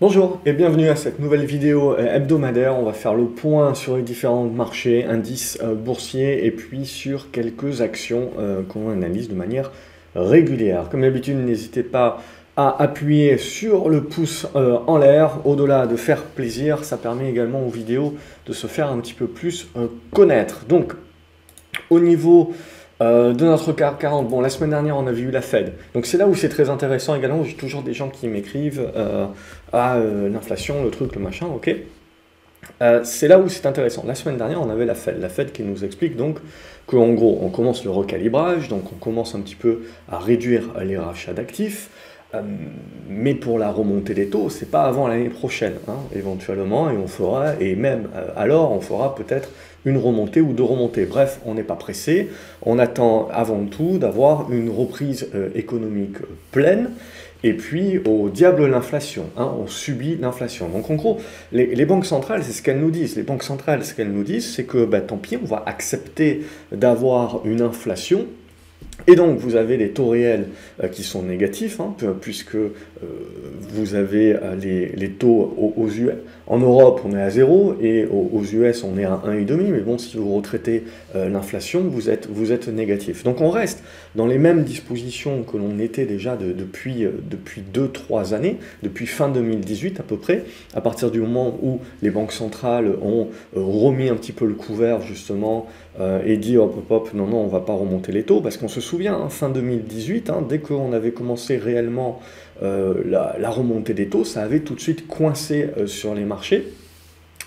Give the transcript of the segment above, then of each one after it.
Bonjour et bienvenue à cette nouvelle vidéo hebdomadaire. On va faire le point sur les différents marchés, indices boursiers et puis sur quelques actions qu'on analyse de manière régulière. Comme d'habitude, n'hésitez pas à appuyer sur le pouce en l'air. Au-delà de faire plaisir, ça permet également aux vidéos de se faire un petit peu plus connaître. Donc, au niveau de notre CAC 40, bon, la semaine dernière, on avait eu la Fed. Donc c'est là où c'est très intéressant également. J'ai toujours des gens qui m'écrivent l'inflation, le truc, le machin, ok. C'est là où c'est intéressant. La semaine dernière, on avait la Fed. La Fed qui nous explique donc qu'en gros, on commence le recalibrage, donc on commence un petit peu à réduire les rachats d'actifs. Mais pour la remontée des taux, c'est pas avant l'année prochaine, hein, éventuellement, et on fera, et même alors, on fera peut-être une remontée ou deux remontées. Bref, on n'est pas pressé. On attend avant tout d'avoir une reprise économique pleine. Et puis, au diable l'inflation, hein, on subit l'inflation. Donc en gros, les banques centrales, c'est ce qu'elles nous disent. Les banques centrales, ce qu'elles nous disent, c'est que bah, tant pis, on va accepter d'avoir une inflation. Et donc, vous avez des taux réels qui sont négatifs, hein, puisque vous avez les taux aux US. En Europe, on est à 0, et aux US, on est à 1,5, mais bon, si vous retraitez l'inflation, vous êtes négatif. Donc, on reste dans les mêmes dispositions que l'on était déjà depuis 2-3 années, depuis fin 2018 à peu près, à partir du moment où les banques centrales ont remis un petit peu le couvert, justement, et dit hop hop hop, non, on va pas remonter les taux, parce qu'on se souvient, hein, fin 2018, hein, dès qu'on avait commencé réellement la remontée des taux, ça avait tout de suite coincé sur les marchés.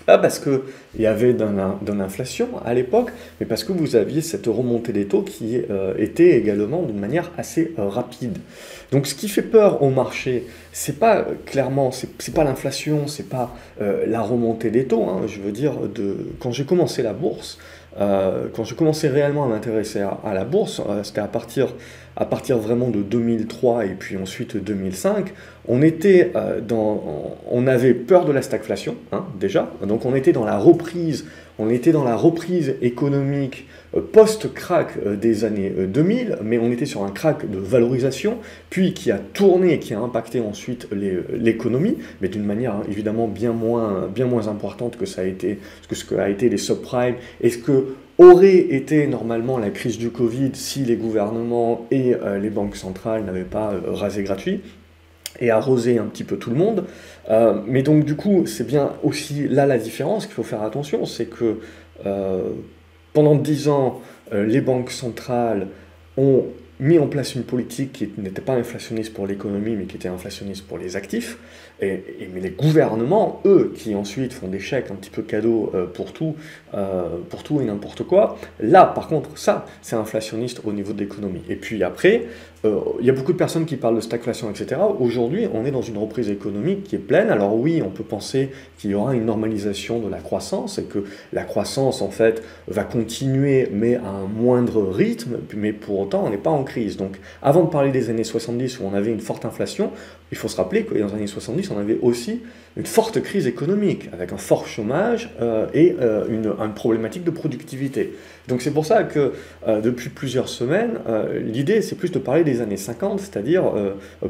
Pas parce qu'il y avait de l'inflation à l'époque, mais parce que vous aviez cette remontée des taux qui était également d'une manière assez rapide. Donc ce qui fait peur au marché, c'est pas clairement, c'est pas l'inflation, c'est pas la remontée des taux, hein, je veux dire, quand j'ai commencé la bourse, quand j'ai commencé réellement à m'intéresser à la bourse, c'était à partir vraiment de 2003 et puis ensuite 2005, on avait peur de la stagflation, hein, déjà, donc on était dans la reprise économique post-crack des années 2000, mais on était sur un crack de valorisation, puis qui a tourné, qui a impacté ensuite l'économie, mais d'une manière hein, évidemment bien moins importante que ce qu'a été les subprimes, et ce que aurait été normalement la crise du Covid si les gouvernements et les banques centrales n'avaient pas rasé gratuit et arrosé un petit peu tout le monde. Mais donc du coup, c'est bien aussi là la différence qu'il faut faire attention, c'est que pendant 10 ans, les banques centrales ont mis en place une politique qui n'était pas inflationniste pour l'économie, mais qui était inflationniste pour les actifs. Mais les gouvernements, eux, qui ensuite font des chèques un petit peu cadeaux pour tout et n'importe quoi, là, par contre, ça, c'est inflationniste au niveau de l'économie. Et puis après, il y a beaucoup de personnes qui parlent de stagflation, etc. Aujourd'hui, on est dans une reprise économique qui est pleine. Alors oui, on peut penser qu'il y aura une normalisation de la croissance et que la croissance, en fait, va continuer, mais à un moindre rythme, mais pour autant, on n'est pas en crise. Donc, avant de parler des années 70 où on avait une forte inflation, il faut se rappeler que dans les années 70, on avait aussi une forte crise économique, avec un fort chômage et une problématique de productivité. Donc c'est pour ça que depuis plusieurs semaines, l'idée c'est plus de parler des années 50, c'est-à-dire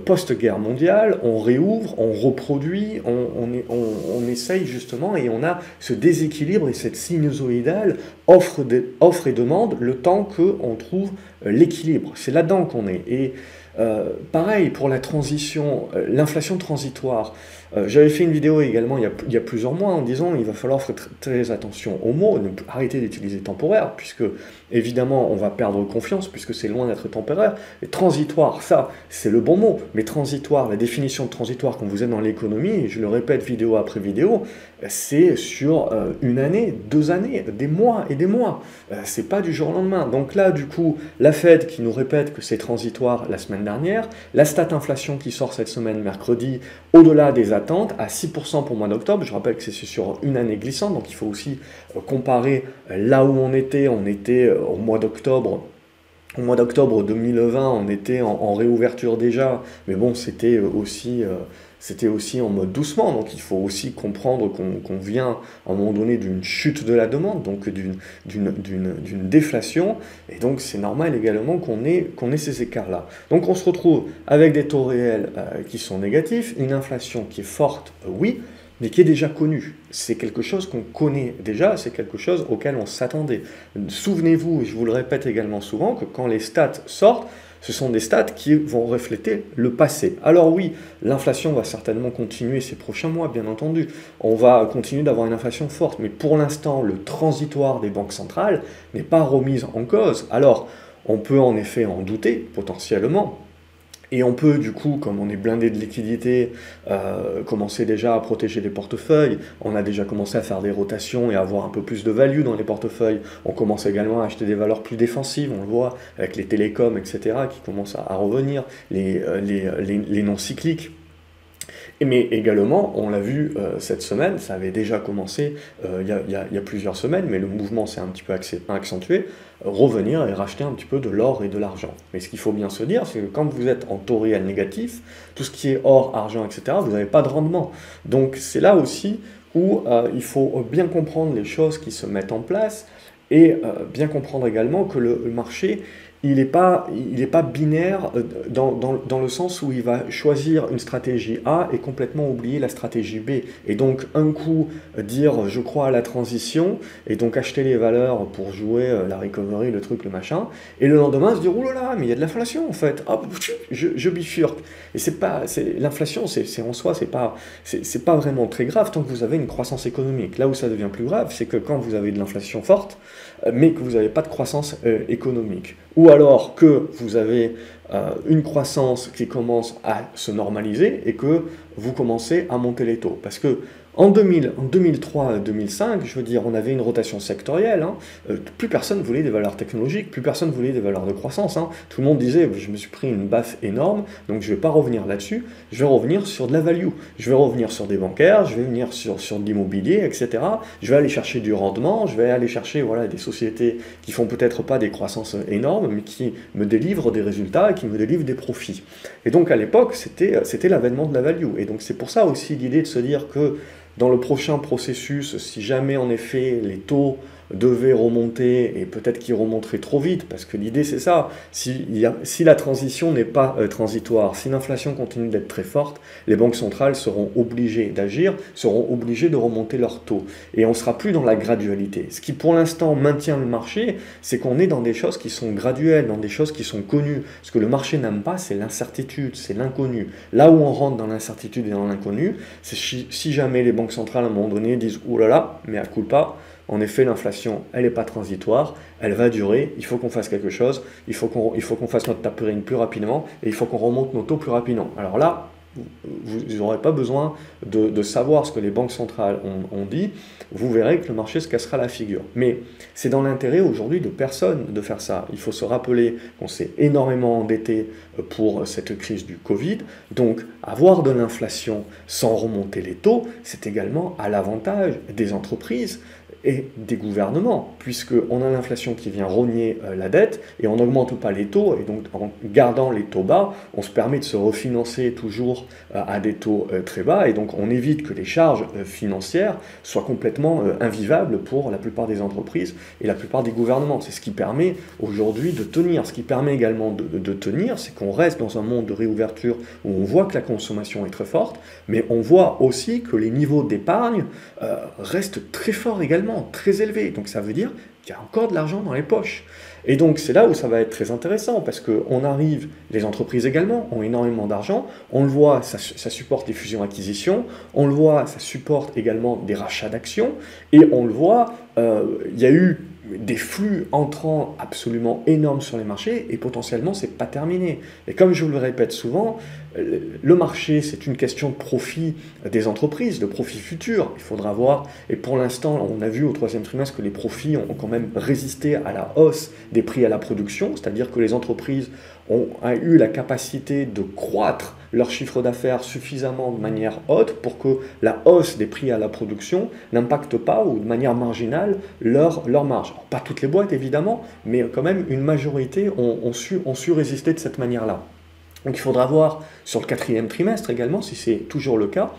post-guerre mondiale, on réouvre, on reproduit, on essaye justement, et on a ce déséquilibre et cette sinusoïdale offre et demande, le temps qu'on trouve l'équilibre. C'est là-dedans qu'on est. Et pareil pour la transition, l'inflation transitoire. J'avais fait une vidéo également il y a plusieurs mois en disant il va falloir faire très attention aux mots, arrêter d'utiliser temporaire, puisque évidemment on va perdre confiance, puisque c'est loin d'être temporaire. Et transitoire, ça c'est le bon mot, mais transitoire, la définition de transitoire quand vous êtes dans l'économie, et je le répète vidéo après vidéo, c'est sur une année, 2 années, des mois et des mois. C'est pas du jour au lendemain. Donc là, du coup, la Fed qui nous répète que c'est transitoire la semaine dernière, la stat inflation qui sort cette semaine mercredi, au-delà des attentes, à 6% pour le mois d'octobre. Je rappelle que c'est sur une année glissante, donc il faut aussi comparer là où on était au mois d'octobre. Au mois d'octobre 2020, on était en réouverture déjà, mais bon, c'était aussi c'était aussi en mode doucement. Donc il faut aussi comprendre qu'on vient à un moment donné d'une chute de la demande, donc d'une déflation, et donc c'est normal également qu'on ait ces écarts-là. Donc on se retrouve avec des taux réels qui sont négatifs, une inflation qui est forte, oui, mais qui est déjà connue. C'est quelque chose qu'on connaît déjà, c'est quelque chose auquel on s'attendait. Souvenez-vous, et je vous le répète également souvent, que quand les stats sortent, ce sont des stats qui vont refléter le passé. Alors oui, l'inflation va certainement continuer ces prochains mois, bien entendu. On va continuer d'avoir une inflation forte, mais pour l'instant, le transitoire des banques centrales n'est pas remis en cause. Alors, on peut en effet en douter, potentiellement, et on peut, du coup, comme on est blindé de liquidités, commencer déjà à protéger les portefeuilles. On a déjà commencé à faire des rotations et à avoir un peu plus de value dans les portefeuilles. On commence également à acheter des valeurs plus défensives, on le voit avec les télécoms, etc., qui commencent à revenir, les non cycliques. Mais également, on l'a vu cette semaine, ça avait déjà commencé il y a plusieurs semaines, mais le mouvement s'est un petit peu accentué, revenir et racheter un petit peu de l'or et de l'argent. Mais ce qu'il faut bien se dire, c'est que quand vous êtes en taux réel négatif, tout ce qui est or, argent, etc., vous n'avez pas de rendement. Donc c'est là aussi où il faut bien comprendre les choses qui se mettent en place et bien comprendre également que le marché, il n'est pas binaire dans le sens où il va choisir une stratégie A et complètement oublier la stratégie B. Et donc, un coup, dire je crois à la transition, et donc acheter les valeurs pour jouer la recovery, le truc, le machin, et le lendemain se dire oh là là, mais il y a de l'inflation en fait, hop, je bifurque. Et l'inflation, c'est en soi, c'est pas vraiment très grave tant que vous avez une croissance économique. Là où ça devient plus grave, c'est que quand vous avez de l'inflation forte, mais que vous n'avez pas de croissance économique. Ou alors que vous avez une croissance qui commence à se normaliser et que vous commencez à monter les taux. Parce que en 2003-2005, je veux dire, on avait une rotation sectorielle. Hein. Plus personne voulait des valeurs technologiques, plus personne voulait des valeurs de croissance. Hein. Tout le monde disait, je me suis pris une baffe énorme, donc je ne vais pas revenir là-dessus, je vais revenir sur de la value. Je vais revenir sur des bancaires, je vais venir sur de l'immobilier, etc. Je vais aller chercher du rendement, je vais aller chercher des sociétés qui font peut-être pas des croissances énormes, mais qui me délivrent des résultats et qui me délivrent des profits. Et donc à l'époque, c'était l'avènement de la value. Et donc c'est pour ça aussi l'idée de se dire que dans le prochain processus, si jamais en effet les taux devaient remonter, et peut-être qu'ils remonteraient trop vite, parce que l'idée c'est ça, si la transition n'est pas transitoire, si l'inflation continue d'être très forte, les banques centrales seront obligées d'agir, seront obligées de remonter leurs taux. Et on ne sera plus dans la gradualité. Ce qui pour l'instant maintient le marché, c'est qu'on est dans des choses qui sont graduelles, dans des choses qui sont connues. Ce que le marché n'aime pas, c'est l'incertitude, c'est l'inconnu. Là où on rentre dans l'incertitude et dans l'inconnu, c'est si jamais les banques centrales à un moment donné disent « Ouh là là, mais à coup pas », en effet, l'inflation, elle n'est pas transitoire, elle va durer, il faut qu'on fasse quelque chose, il faut qu'on fasse notre tapering plus rapidement, et il faut qu'on remonte nos taux plus rapidement. Alors là, vous n'aurez pas besoin de savoir ce que les banques centrales ont dit, vous verrez que le marché se cassera la figure. Mais c'est dans l'intérêt aujourd'hui de personne de faire ça. Il faut se rappeler qu'on s'est énormément endetté pour cette crise du Covid, donc avoir de l'inflation sans remonter les taux, c'est également à l'avantage des entreprises et des gouvernements, puisqu'on a l'inflation qui vient rogner la dette et on n'augmente pas les taux, et donc en gardant les taux bas, on se permet de se refinancer toujours à des taux très bas, et donc on évite que les charges financières soient complètement invivables pour la plupart des entreprises et la plupart des gouvernements. C'est ce qui permet aujourd'hui de tenir. Ce qui permet également de tenir, c'est qu'on reste dans un monde de réouverture où on voit que la consommation est très forte, mais on voit aussi que les niveaux d'épargne restent très forts également, très élevé. Donc ça veut dire qu'il y a encore de l'argent dans les poches. Et donc c'est là où ça va être très intéressant, parce qu'on arrive, les entreprises également ont énormément d'argent, on le voit, ça supporte des fusions-acquisitions, on le voit, ça supporte également des rachats d'actions, et on le voit, il y a eu des flux entrants absolument énormes sur les marchés, et potentiellement c'est pas terminé. Et comme je vous le répète souvent, le marché c'est une question de profit des entreprises, de profit futur, il faudra voir, et pour l'instant on a vu au troisième trimestre que les profits ont quand même résisté à la hausse des prix à la production, c'est-à-dire que les entreprises ont eu la capacité de croître leur chiffre d'affaires suffisamment de manière haute pour que la hausse des prix à la production n'impacte pas ou de manière marginale leur marge. Alors, pas toutes les boîtes évidemment, mais quand même une majorité ont su résister de cette manière-là. Donc il faudra voir sur le 4e trimestre également si c'est toujours le cas.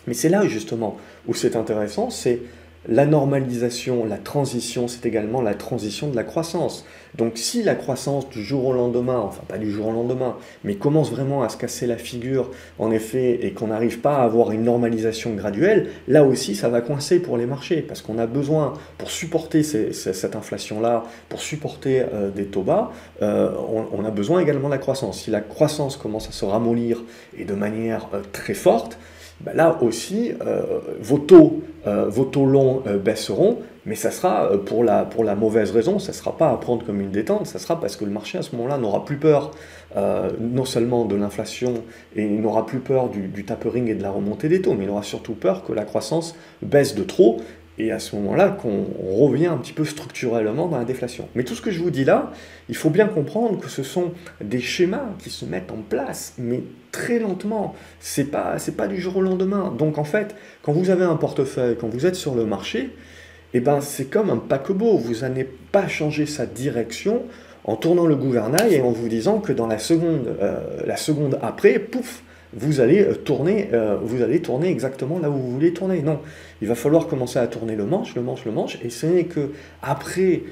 Mais c'est là justement où c'est intéressant, c'est la normalisation, la transition, c'est également la transition de la croissance. Donc si la croissance du jour au lendemain, enfin pas du jour au lendemain, mais commence vraiment à se casser la figure, en effet, et qu'on n'arrive pas à avoir une normalisation graduelle, là aussi ça va coincer pour les marchés, parce qu'on a besoin, pour supporter cette inflation-là, pour supporter des taux bas, on a besoin également de la croissance. Si la croissance commence à se ramollir, et de manière très forte, ben là aussi, vos taux longs baisseront, mais ça sera pour la mauvaise raison, ça ne sera pas à prendre comme une détente, ça sera parce que le marché à ce moment-là n'aura plus peur non seulement de l'inflation et il n'aura plus peur du tapering et de la remontée des taux, mais il aura surtout peur que la croissance baisse de trop, et à ce moment-là qu'on revient un petit peu structurellement dans la déflation. Mais tout ce que je vous dis là, il faut bien comprendre que ce sont des schémas qui se mettent en place, mais très lentement. C'est pas du jour au lendemain. Donc en fait, quand vous avez un portefeuille, quand vous êtes sur le marché, eh ben, c'est comme un paquebot. Vous n'allez pas changer sa direction en tournant le gouvernail et en vous disant que dans la seconde après, pouf, vous allez tourner exactement là où vous voulez tourner. Non, il va falloir commencer à tourner le manche, et ce n'est que après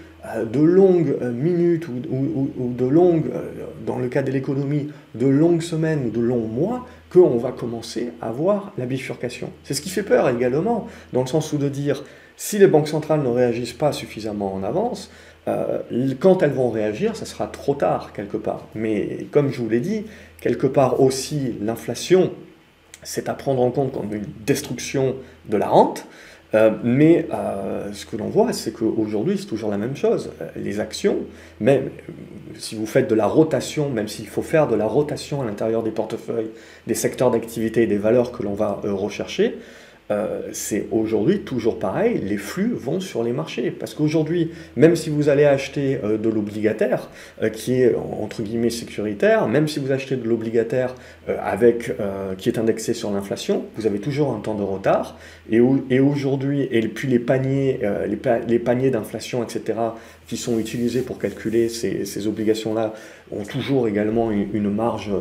de longues minutes ou de longues, dans le cas de l'économie, de longues semaines ou de longs mois, qu'on va commencer à voir la bifurcation. C'est ce qui fait peur également, dans le sens où de dire, si les banques centrales ne réagissent pas suffisamment en avance, quand elles vont réagir, ça sera trop tard quelque part. Mais comme je vous l'ai dit, quelque part aussi, l'inflation, c'est à prendre en compte comme une destruction de la rente. Mais ce que l'on voit, c'est qu'aujourd'hui, c'est toujours la même chose. Les actions, même si vous faites de la rotation, même s'il faut faire de la rotation à l'intérieur des portefeuilles, des secteurs d'activité et des valeurs que l'on va rechercher, c'est aujourd'hui toujours pareil, les flux vont sur les marchés. Parce qu'aujourd'hui, même si vous allez acheter de l'obligataire, qui est entre guillemets sécuritaire, même si vous achetez de l'obligataire qui est indexé sur l'inflation, vous avez toujours un temps de retard. Et aujourd'hui, et puis les paniers d'inflation, etc., qui sont utilisés pour calculer ces obligations-là, ont toujours également une marge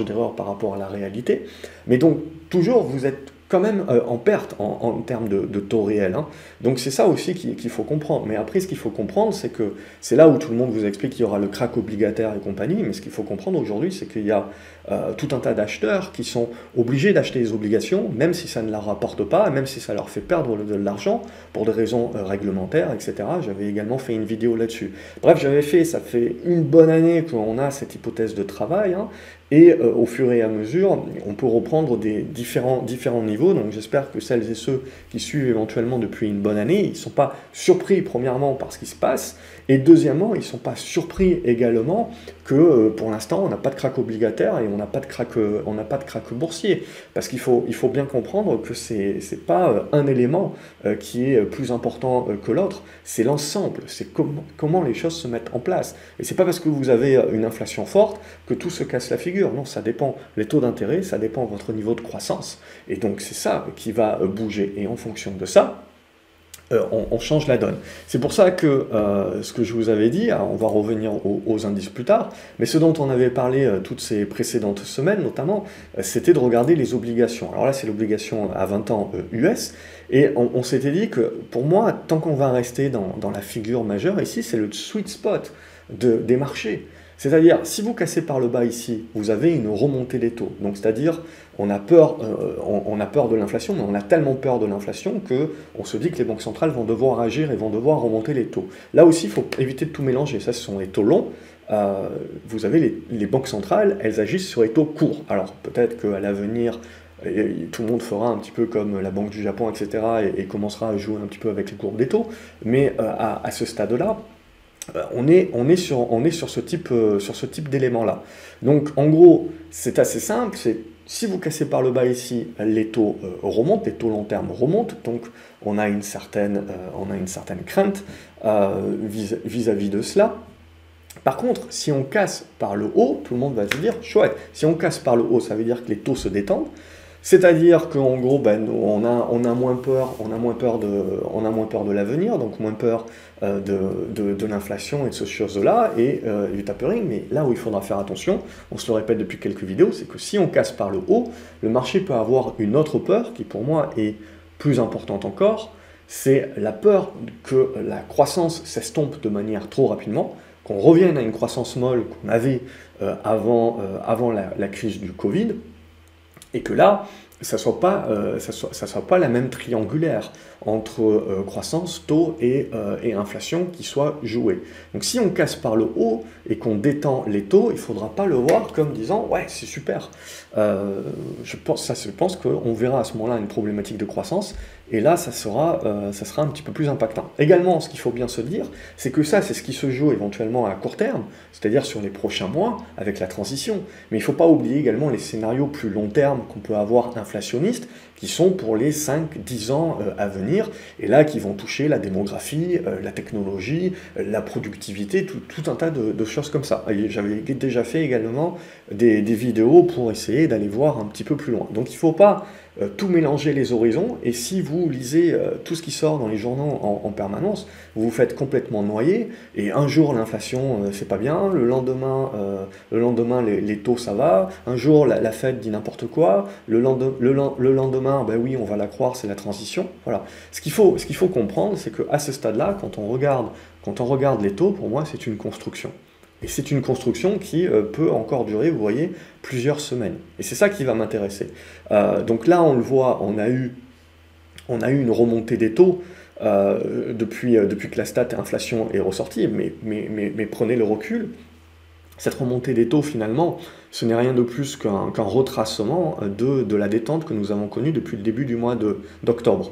d'erreur par rapport à la réalité. Mais donc, toujours, vous êtes quand même en perte en termes de taux réels. Hein. Donc c'est ça aussi qu'il faut comprendre. Mais après, ce qu'il faut comprendre, c'est que c'est là où tout le monde vous explique qu'il y aura le crack obligataire et compagnie, mais ce qu'il faut comprendre aujourd'hui, c'est qu'il y a tout un tas d'acheteurs qui sont obligés d'acheter des obligations, même si ça ne leur rapporte pas, même si ça leur fait perdre de l'argent, pour des raisons réglementaires, etc. J'avais également fait une vidéo là-dessus. Bref, ça fait une bonne année qu'on a cette hypothèse de travail, hein, et au fur et à mesure, on peut reprendre des différents niveaux. Donc j'espère que celles et ceux qui suivent éventuellement depuis une bonne année, ils ne sont pas surpris premièrement par ce qui se passe, et deuxièmement, ils ne sont pas surpris également que pour l'instant, on n'a pas de crack obligataire et on n'a pas de crack boursier. Parce qu'il faut bien comprendre que ce n'est pas un élément qui est plus important que l'autre, c'est l'ensemble, c'est comment les choses se mettent en place. Et ce n'est pas parce que vous avez une inflation forte que tout se casse la figure. Non, ça dépend les taux d'intérêt, ça dépend de votre niveau de croissance. Et donc c'est ça qui va bouger. Et en fonction de ça, on change la donne. C'est pour ça que ce que je vous avais dit, on va revenir aux indices plus tard, mais ce dont on avait parlé toutes ces précédentes semaines notamment, c'était de regarder les obligations. Alors là, c'est l'obligation à 20 ans US, et on s'était dit que pour moi, tant qu'on va rester dans la figure majeure, ici, c'est le sweet spot des marchés. C'est-à-dire, si vous cassez par le bas ici, vous avez une remontée des taux. Donc, c'est-à-dire, on a peur de l'inflation, mais on a tellement peur de l'inflation qu'on se dit que les banques centrales vont devoir agir et vont devoir remonter les taux. Là aussi, il faut éviter de tout mélanger. Ça, ce sont les taux longs. Vous avez les banques centrales, elles agissent sur les taux courts. Alors, peut-être qu'à l'avenir, tout le monde fera un petit peu comme la Banque du Japon, etc., et commencera à jouer un petit peu avec les courbes des taux. Mais à ce stade-là, on est sur ce type d'éléments-là. Donc, en gros, c'est assez simple. Si vous cassez par le bas ici, les taux remontent, les taux long terme remontent. Donc, on a une certaine crainte vis-à-vis de cela. Par contre, si on casse par le haut, tout le monde va se dire, chouette, si on casse par le haut, ça veut dire que les taux se détendent. C'est-à-dire qu'en gros, ben, on a moins peur, on a moins peur de l'avenir, donc moins peur de l'inflation et de ces choses-là, et du tapering. Mais là où il faudra faire attention, on se le répète depuis quelques vidéos, c'est que si on casse par le haut, le marché peut avoir une autre peur, qui pour moi est plus importante encore, c'est la peur que la croissance s'estompe de manière trop rapidement, qu'on revienne à une croissance molle qu'on avait avant la crise du Covid, et que là, ça soit pas la même triangulaire entre croissance, taux et inflation qui soit jouée. Donc si on casse par le haut et qu'on détend les taux, il ne faudra pas le voir comme disant ouais c'est super. Je pense qu'on verra à ce moment-là une problématique de croissance et là ça sera un petit peu plus impactant. Également, ce qu'il faut bien se dire, c'est que ça c'est ce qui se joue éventuellement à court terme, c'est-à-dire sur les prochains mois avec la transition. Mais il ne faut pas oublier également les scénarios plus long terme qu'on peut avoir inflationnistes qui sont pour les 5-10 ans à venir, et là qui vont toucher la démographie, la technologie, la productivité, tout un tas de choses comme ça. J'avais déjà fait également des vidéos pour essayer d'aller voir un petit peu plus loin. Donc il ne faut pas tout mélanger les horizons, et si vous lisez tout ce qui sort dans les journaux en permanence, vous vous faites complètement noyer, et un jour l'inflation c'est pas bien, le lendemain les taux ça va, un jour la Fed dit n'importe quoi, le lendemain ben oui on va la croire, c'est la transition. Voilà. Ce qu'il faut comprendre, c'est qu'à ce stade-là, quand on regarde les taux, pour moi c'est une construction. Et c'est une construction qui peut encore durer, vous voyez, plusieurs semaines. Et c'est ça qui va m'intéresser. Donc là, on le voit, on a eu une remontée des taux depuis que la stat inflation est ressortie, mais prenez le recul. Cette remontée des taux, finalement, ce n'est rien de plus qu'un retracement de la détente que nous avons connue depuis le début du mois d'octobre.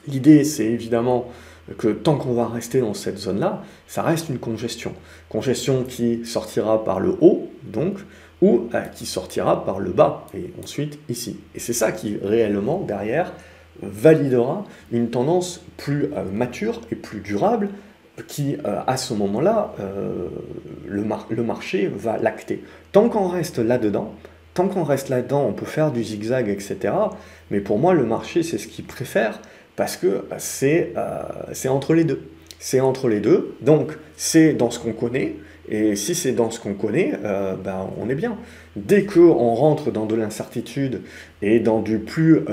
L'idée, c'est évidemment que tant qu'on va rester dans cette zone-là, ça reste une congestion. Congestion qui sortira par le haut, donc, ou qui sortira par le bas, et ensuite ici. Et c'est ça qui, réellement, derrière, validera une tendance plus mature et plus durable, qui, à ce moment-là, le marché va l'acter. Tant qu'on reste là-dedans, on peut faire du zigzag, etc. Mais pour moi, le marché, c'est ce qu'il préfère, parce que c'est entre les deux. C'est entre les deux, donc c'est dans ce qu'on connaît, et si c'est dans ce qu'on connaît, ben, on est bien. Dès qu'on rentre dans de l'incertitude et dans du plus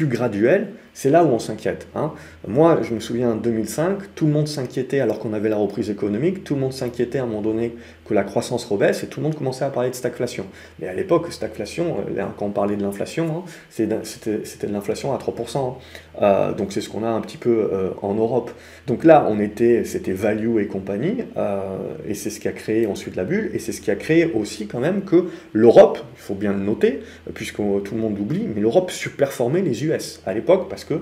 graduel, c'est là où on s'inquiète. Hein. Moi, je me souviens en 2005, tout le monde s'inquiétait alors qu'on avait la reprise économique, tout le monde s'inquiétait à un moment donné que la croissance rebaisse et tout le monde commençait à parler de stagflation. Mais à l'époque, stagflation, quand on parlait de l'inflation, hein, c'était de l'inflation à 3%. Donc c'est ce qu'on a un petit peu en Europe. Donc là, c'était value et compagnie, et c'est ce qui a créé ensuite la bulle, et c'est ce qui a créé aussi quand même que l'Europe, il faut bien le noter, puisque tout le monde l'oublie, mais l'Europe surperformait les US à l'époque, parce que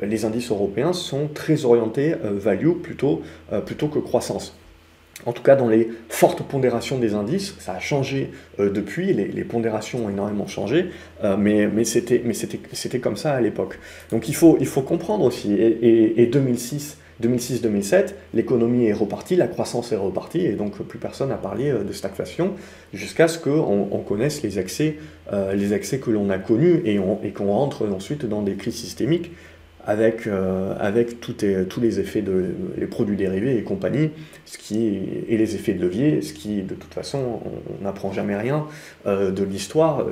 les indices européens sont très orientés value plutôt que croissance. En tout cas, dans les fortes pondérations des indices, ça a changé depuis, les pondérations ont énormément changé, mais c'était comme ça à l'époque. Donc il faut comprendre aussi, et 2006-2007, l'économie est repartie, la croissance est repartie, et donc plus personne n'a parlé de stagflation, jusqu'à ce qu'on connaisse les excès que l'on a connus, et qu'on rentre ensuite dans des crises systémiques, avec tous les effets les produits dérivés et compagnie, et les effets de levier, ce qui, de toute façon, on n'apprend jamais rien de l'histoire,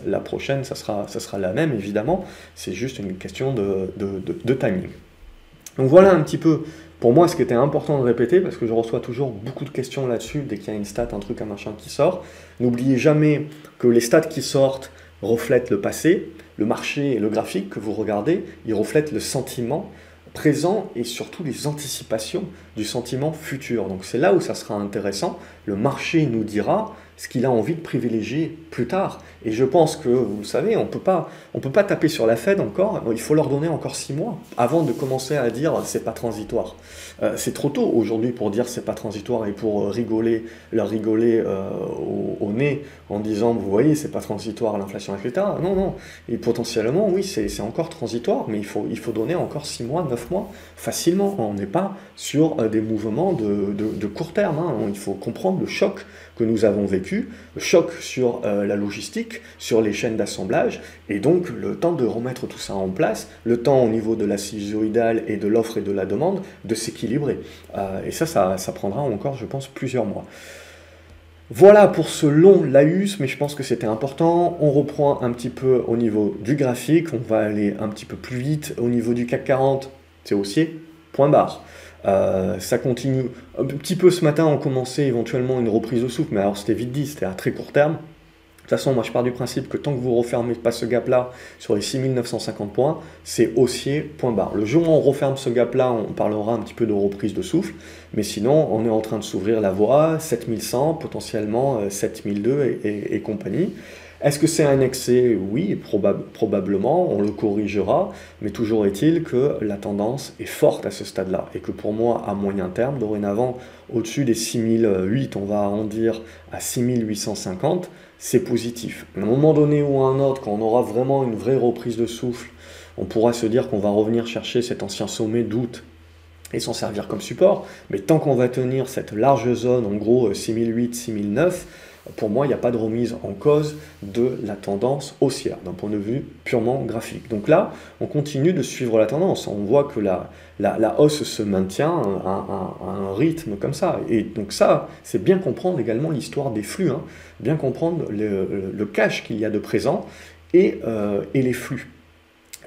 la prochaine, ça sera la même, évidemment, c'est juste une question de timing. Donc voilà un petit peu, pour moi, ce qui était important de répéter, parce que je reçois toujours beaucoup de questions là-dessus, dès qu'il y a une stat, un truc, un machin qui sort. N'oubliez jamais que les stats qui sortent reflètent le passé, le marché et le graphique que vous regardez, ils reflètent le sentiment présent et surtout les anticipations du sentiment futur. Donc c'est là où ça sera intéressant. Le marché nous dira ce qu'il a envie de privilégier plus tard. Et je pense que, vous le savez, on peut pas taper sur la Fed encore, il faut leur donner encore 6 mois avant de commencer à dire c'est pas transitoire. C'est trop tôt aujourd'hui pour dire c'est pas transitoire et pour leur rigoler au nez en disant vous voyez c'est pas transitoire l'inflation, etc. Non. Et potentiellement oui c'est encore transitoire, mais il faut donner encore 6 mois, 9 mois facilement. On n'est pas sur des mouvements de court terme. Hein. Il faut comprendre le choc que nous avons vécu vécu, le choc sur la logistique, sur les chaînes d'assemblage, et donc le temps de remettre tout ça en place, le temps au niveau de la sinusoïdale et de l'offre et de la demande de s'équilibrer. Et ça prendra encore, je pense, plusieurs mois. Voilà pour ce long laïus, mais je pense que c'était important. On reprend un petit peu au niveau du graphique, on va aller un petit peu plus vite. Au niveau du CAC 40, c'est haussier, point barre. Ça continue un petit peu ce matin, on commençait éventuellement une reprise de souffle, mais alors c'était vite dit, c'était à très court terme. De toute façon, moi je pars du principe que tant que vous ne refermez pas ce gap-là sur les 6950 points, c'est haussier, point barre. Le jour où on referme ce gap-là, on parlera un petit peu de reprise de souffle, mais sinon on est en train de s'ouvrir la voie, 7100, potentiellement 7002 et compagnie. Est-ce que c'est un excès? Oui, probablement, on le corrigera, mais toujours est-il que la tendance est forte à ce stade-là, et que pour moi, à moyen terme, dorénavant, au-dessus des 6008, on va arrondir à 6850, c'est positif. À un moment donné ou à un autre, quand on aura vraiment une vraie reprise de souffle, on pourra se dire qu'on va revenir chercher cet ancien sommet d'août et s'en servir comme support, mais tant qu'on va tenir cette large zone, en gros 6008, 6009, pour moi, il n'y a pas de remise en cause de la tendance haussière, d'un point de vue purement graphique. Donc là, on continue de suivre la tendance. On voit que la hausse se maintient à un rythme comme ça. Et donc ça, c'est bien comprendre également l'histoire des flux, hein, bien comprendre le cash qu'il y a de présent et les flux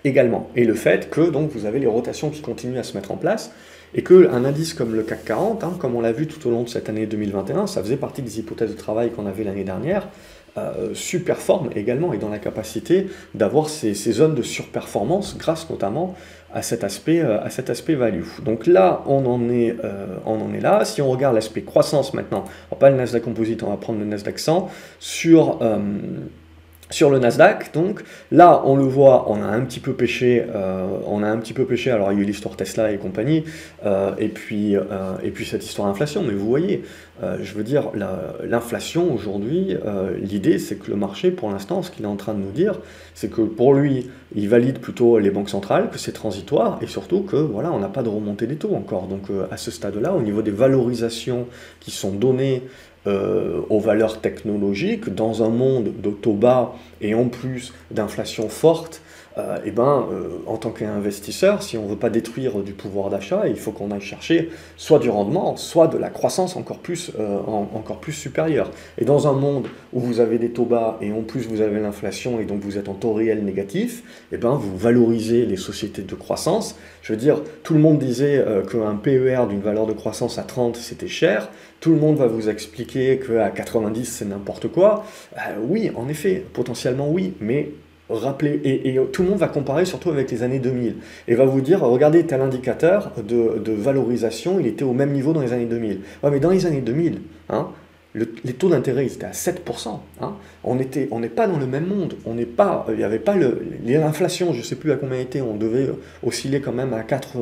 également. Et le fait que donc, vous avez les rotations qui continuent à se mettre en place, et qu'un indice comme le CAC 40, hein, comme on l'a vu tout au long de cette année 2021, ça faisait partie des hypothèses de travail qu'on avait l'année dernière, surperforme également, et dans la capacité d'avoir ces zones de surperformance, grâce notamment à cet aspect value. Donc là, on en est là. Si on regarde l'aspect croissance maintenant, on va pas le Nasdaq Composite, on va prendre le Nasdaq 100, sur le Nasdaq, donc, là, on le voit, on a un petit peu pêché, alors il y a eu l'histoire Tesla et compagnie, et puis cette histoire d'inflation, mais vous voyez, je veux dire, l'inflation aujourd'hui, l'idée c'est que le marché, pour l'instant, ce qu'il est en train de nous dire, c'est que pour lui, il valide plutôt les banques centrales, que c'est transitoire, et surtout que, voilà, on n'a pas de remontée des taux encore, donc à ce stade-là, au niveau des valorisations qui sont données aux valeurs technologiques, dans un monde de taux bas et en plus d'inflation forte, en tant qu'investisseur, si on ne veut pas détruire du pouvoir d'achat, il faut qu'on aille chercher soit du rendement, soit de la croissance encore plus supérieure. Et dans un monde où vous avez des taux bas et en plus vous avez l'inflation et donc vous êtes en taux réel négatif, vous valorisez les sociétés de croissance. Je veux dire, tout le monde disait qu'un PER d'une valeur de croissance à 30 c'était cher. Tout le monde va vous expliquer qu'à 90 c'est n'importe quoi. Oui, en effet, potentiellement oui, mais rappelez, et tout le monde va comparer surtout avec les années 2000, et va vous dire, regardez tel indicateur de valorisation, il était au même niveau dans les années 2000. Ouais, mais dans les années 2000, hein, les taux d'intérêt ils étaient à 7%. Hein. On n'est pas dans le même monde. Il n'y avait pas l'inflation, je ne sais plus à combien était, on devait osciller quand même à 4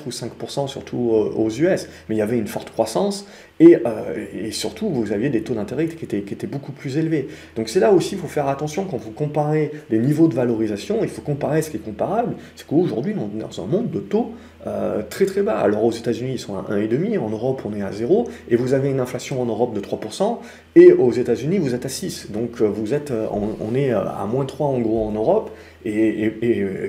ou 5%, surtout aux US. Mais il y avait une forte croissance et surtout vous aviez des taux d'intérêt qui étaient beaucoup plus élevés. Donc c'est là aussi, il faut faire attention quand vous comparez les niveaux de valorisation, il faut comparer ce qui est comparable. C'est qu'aujourd'hui, on est dans un monde de taux très très bas. Alors aux États-Unis ils sont à 1,5, en Europe on est à 0, et vous avez une inflation en Europe de 3%, et aux États-Unis vous êtes à 6. Donc on est à moins 3 en gros en Europe, et